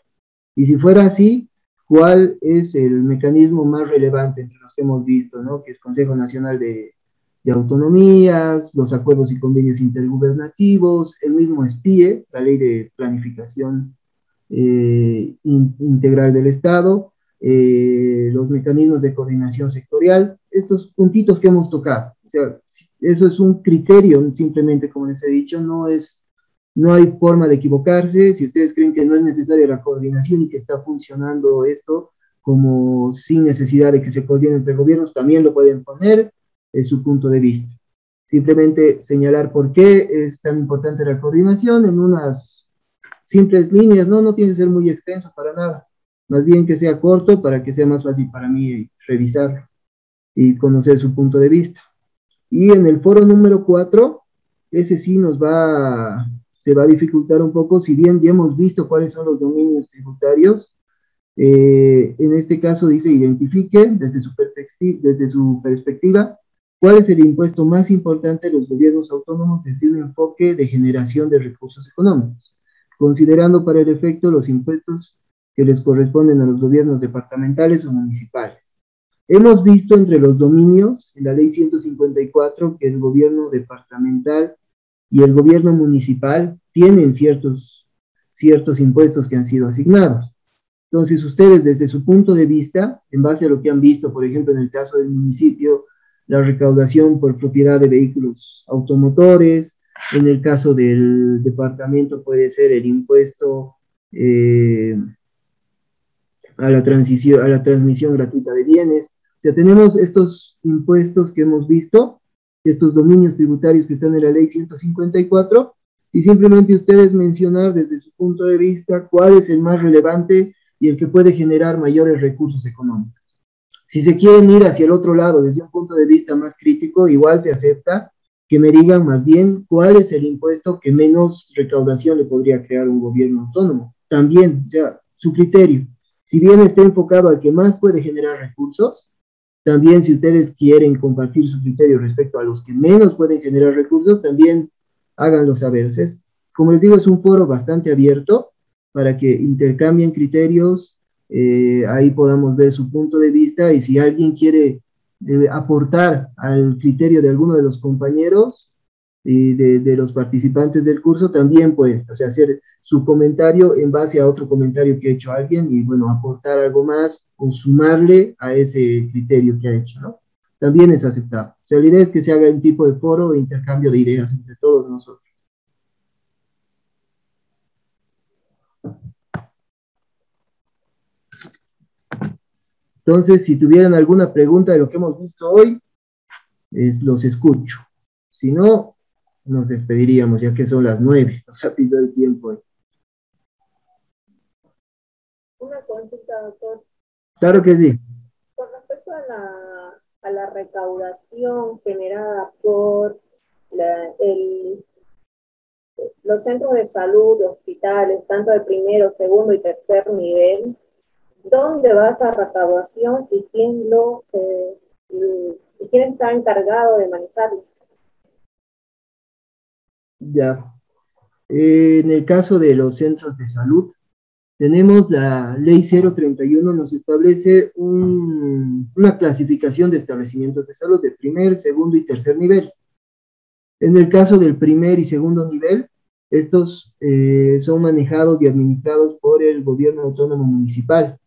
Y si fuera así, ¿cuál es el mecanismo más relevante entre los que hemos visto, ¿no? Que es Consejo Nacional de Autonomías, los acuerdos y convenios intergubernativos, el mismo SPIE, la Ley de Planificación Integral del Estado, los mecanismos de coordinación sectorial, estos puntitos que hemos tocado. O sea, eso es un criterio, simplemente, como les he dicho, no hay forma de equivocarse. Si ustedes creen que no es necesaria la coordinación y que está funcionando esto como sin necesidad de que se coordine entre gobiernos, también lo pueden poner, es su punto de vista. Simplemente señalar por qué es tan importante la coordinación en unas simples líneas, no tiene que ser muy extenso para nada, más bien que sea corto para que sea más fácil para mí revisarlo y conocer su punto de vista. Y en el foro número 4, ese sí se va a dificultar un poco, si bien ya hemos visto cuáles son los dominios tributarios. En este caso dice: identifique desde su perspectiva cuál es el impuesto más importante de los gobiernos autónomos desde un enfoque de generación de recursos económicos, considerando para el efecto los impuestos que les corresponden a los gobiernos departamentales o municipales. Hemos visto entre los dominios en la ley 154 que el gobierno departamental y el gobierno municipal tienen ciertos impuestos que han sido asignados. Entonces, ustedes, desde su punto de vista, en base a lo que han visto, por ejemplo, en el caso del municipio, la recaudación por propiedad de vehículos automotores, en el caso del departamento puede ser el impuesto a la transmisión gratuita de bienes. O sea, tenemos estos impuestos que hemos visto, estos dominios tributarios que están en la ley 154, y simplemente ustedes mencionar desde su punto de vista cuál es el más relevante y el que puede generar mayores recursos económicos. Si se quieren ir hacia el otro lado, desde un punto de vista más crítico, igual se acepta que me digan más bien cuál es el impuesto que menos recaudación le podría crear un gobierno autónomo. También, o sea, su criterio. Si bien está enfocado al que más puede generar recursos, también si ustedes quieren compartir su criterio respecto a los que menos pueden generar recursos, también háganlo saber. O sea, como les digo, es un foro bastante abierto para que intercambien criterios, ahí podamos ver su punto de vista, y si alguien quiere aportar al criterio de alguno de los compañeros y de los participantes del curso, también puede, o sea, hacer su comentario en base a otro comentario que ha hecho alguien y, bueno, aportar algo más o sumarle a ese criterio que ha hecho, ¿no? También es aceptable. O sea, la idea es que se haga un tipo de foro o intercambio de ideas entre todos nosotros. Entonces, si tuvieran alguna pregunta de lo que hemos visto hoy, los escucho. Si no, nos despediríamos, ya que son las 9. Nos ha pisado el tiempo hoy. Una consulta, doctor. Claro que sí. Con respecto a la recaudación generada por los centros de salud, hospitales, tanto de primero, segundo y tercer nivel, ¿dónde va esa recaudación y quién está encargado de manejarlo? Ya. En el caso de los centros de salud, tenemos la ley 031, nos establece una clasificación de establecimientos de salud de primer, segundo y tercer nivel. En el caso del primer y segundo nivel, estos son manejados y administrados por el gobierno autónomo municipal.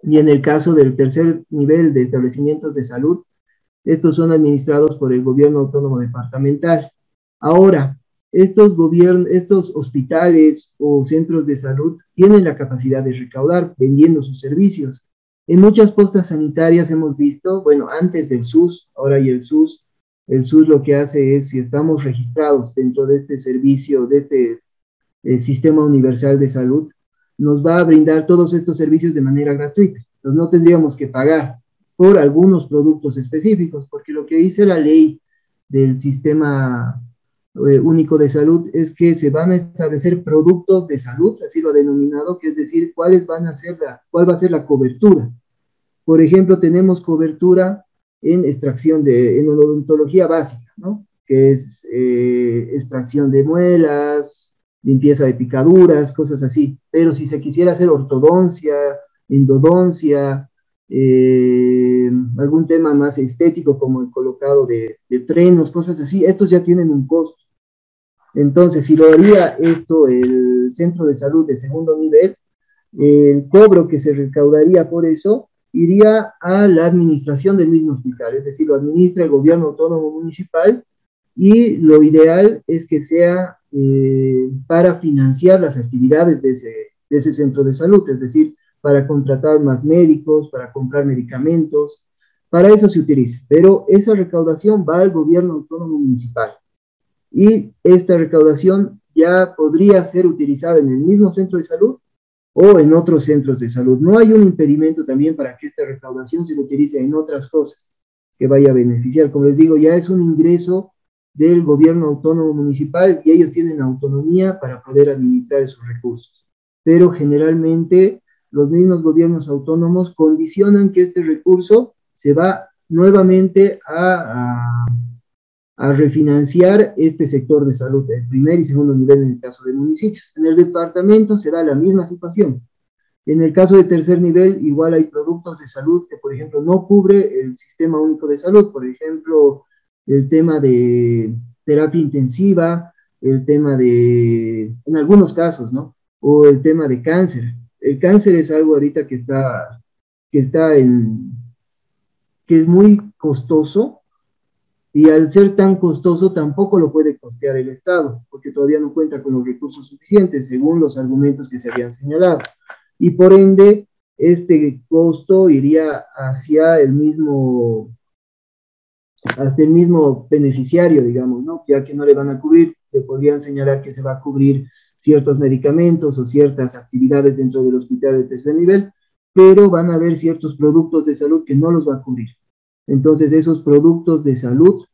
Y en el caso del tercer nivel de establecimientos de salud, estos son administrados por el gobierno autónomo departamental. Ahora, estos hospitales o centros de salud tienen la capacidad de recaudar vendiendo sus servicios. En muchas postas sanitarias hemos visto, bueno, antes del SUS, ahora y el SUS lo que hace es, si estamos registrados dentro de este servicio, de este Sistema Universal de Salud, nos va a brindar todos estos servicios de manera gratuita. Entonces no tendríamos que pagar por algunos productos específicos, porque lo que dice la ley del Sistema Único de Salud es que se van a establecer productos de salud, así lo ha denominado, que es decir, cuál va a ser la cobertura. Por ejemplo, tenemos cobertura en en odontología básica, ¿no? Que es extracción de muelas, limpieza de picaduras, cosas así. Pero si se quisiera hacer ortodoncia, endodoncia, algún tema más estético como el colocado de frenos, cosas así, estos ya tienen un costo. Entonces, si lo haría esto el centro de salud de segundo nivel, el cobro que se recaudaría por eso iría a la administración del mismo hospital, es decir, lo administra el gobierno autónomo municipal, y lo ideal es que sea para financiar las actividades de ese centro de salud, es decir, para contratar más médicos, para comprar medicamentos, para eso se utiliza, pero esa recaudación va al gobierno autónomo municipal, y esta recaudación ya podría ser utilizada en el mismo centro de salud o en otros centros de salud. No hay un impedimento también para que esta recaudación se utilice en otras cosas que vaya a beneficiar. Como les digo, ya es un ingreso del gobierno autónomo municipal y ellos tienen autonomía para poder administrar esos recursos. Pero generalmente los mismos gobiernos autónomos condicionan que este recurso se va nuevamente a refinanciar este sector de salud, el primer y segundo nivel en el caso de municipios. En el departamento se da la misma situación. En el caso de tercer nivel, igual hay productos de salud que, por ejemplo, no cubre el Sistema Único de Salud, por ejemplo, el tema de terapia intensiva, el tema en algunos casos, ¿no? O el tema de cáncer. El cáncer es algo ahorita que es muy costoso, y al ser tan costoso tampoco lo puede costear el Estado, porque todavía no cuenta con los recursos suficientes, según los argumentos que se habían señalado. Y por ende, este costo iría hacia hasta el mismo beneficiario, digamos, ¿no? Ya que no le van a cubrir, le podrían señalar que se va a cubrir ciertos medicamentos o ciertas actividades dentro del hospital de tercer nivel, pero van a haber ciertos productos de salud que no los va a cubrir. Entonces, esos productos de salud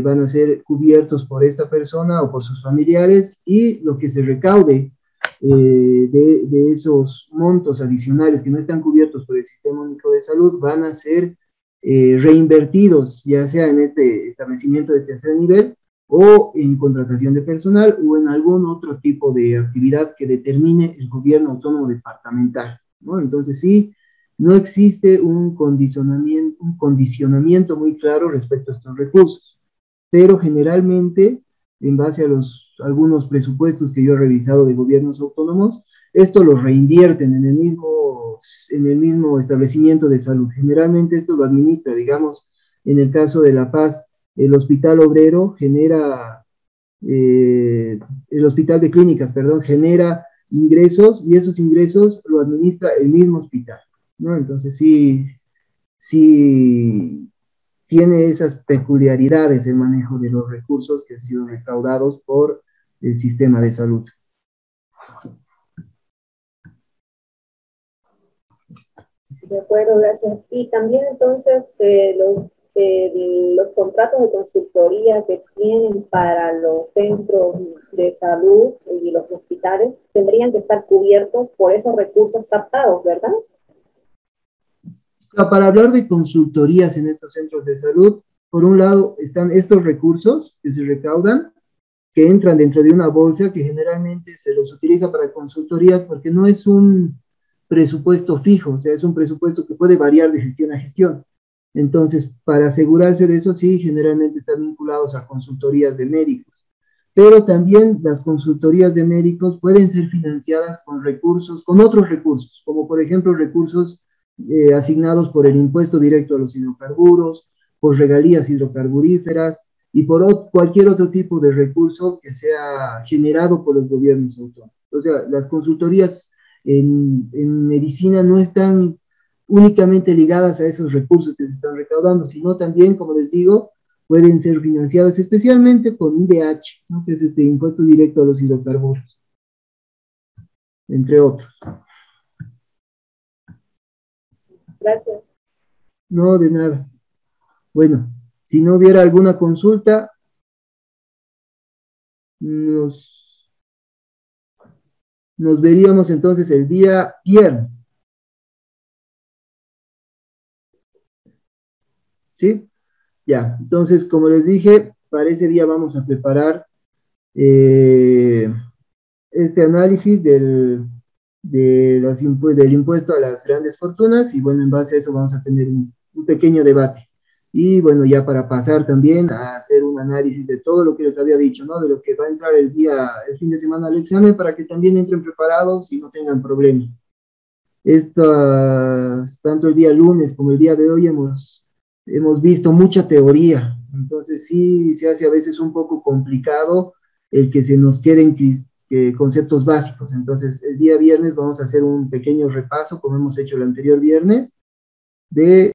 van a ser cubiertos por esta persona o por sus familiares, y lo que se recaude de esos montos adicionales que no están cubiertos por el Sistema Único de Salud van a ser reinvertidos, ya sea en este establecimiento de tercer nivel o en contratación de personal o en algún otro tipo de actividad que determine el gobierno autónomo departamental, ¿no? Entonces sí, no existe un condicionamiento muy claro respecto a estos recursos, pero generalmente, en base a algunos presupuestos que yo he revisado de gobiernos autónomos, esto lo reinvierten en el mismo establecimiento de salud. Generalmente esto lo administra, digamos, en el caso de La Paz, el Hospital Obrero genera, el Hospital de Clínicas, perdón, genera ingresos y esos ingresos lo administra el mismo hospital, ¿no? Entonces sí tiene esas peculiaridades el manejo de los recursos que han sido recaudados por el sistema de salud. De acuerdo, gracias. Y también entonces los contratos de consultoría que tienen para los centros de salud y los hospitales tendrían que estar cubiertos por esos recursos captados, ¿verdad? Para hablar de consultorías en estos centros de salud, por un lado están estos recursos que se recaudan, que entran dentro de una bolsa que generalmente se los utiliza para consultorías porque no es un presupuesto fijo, o sea, es un presupuesto que puede variar de gestión a gestión. Entonces, para asegurarse de eso, sí, generalmente están vinculados a consultorías de médicos. Pero también las consultorías de médicos pueden ser financiadas con recursos, con otros recursos, como por ejemplo recursos asignados por el impuesto directo a los hidrocarburos, por regalías hidrocarburíferas y por cualquier otro tipo de recurso que sea generado por los gobiernos autónomos. O sea, las consultorías en medicina no están únicamente ligadas a esos recursos que se están recaudando, sino también, como les digo, pueden ser financiadas especialmente con IDH, ¿no? Que es este impuesto directo a los hidrocarburos, entre otros. Gracias. No, de nada. Bueno, si no hubiera alguna consulta, nos veríamos entonces el día viernes. ¿Sí? Ya, entonces, como les dije, para ese día vamos a preparar este análisis del impuesto a las grandes fortunas y bueno, en base a eso vamos a tener un pequeño debate. Y bueno, ya para pasar también a hacer un análisis de todo lo que les había dicho, ¿no? De lo que va a entrar el fin de semana al examen para que también entren preparados y no tengan problemas. Tanto el día lunes como el día de hoy hemos visto mucha teoría, entonces sí se hace a veces un poco complicado el que se nos queden conceptos básicos. Entonces el día viernes vamos a hacer un pequeño repaso, como hemos hecho el anterior viernes, de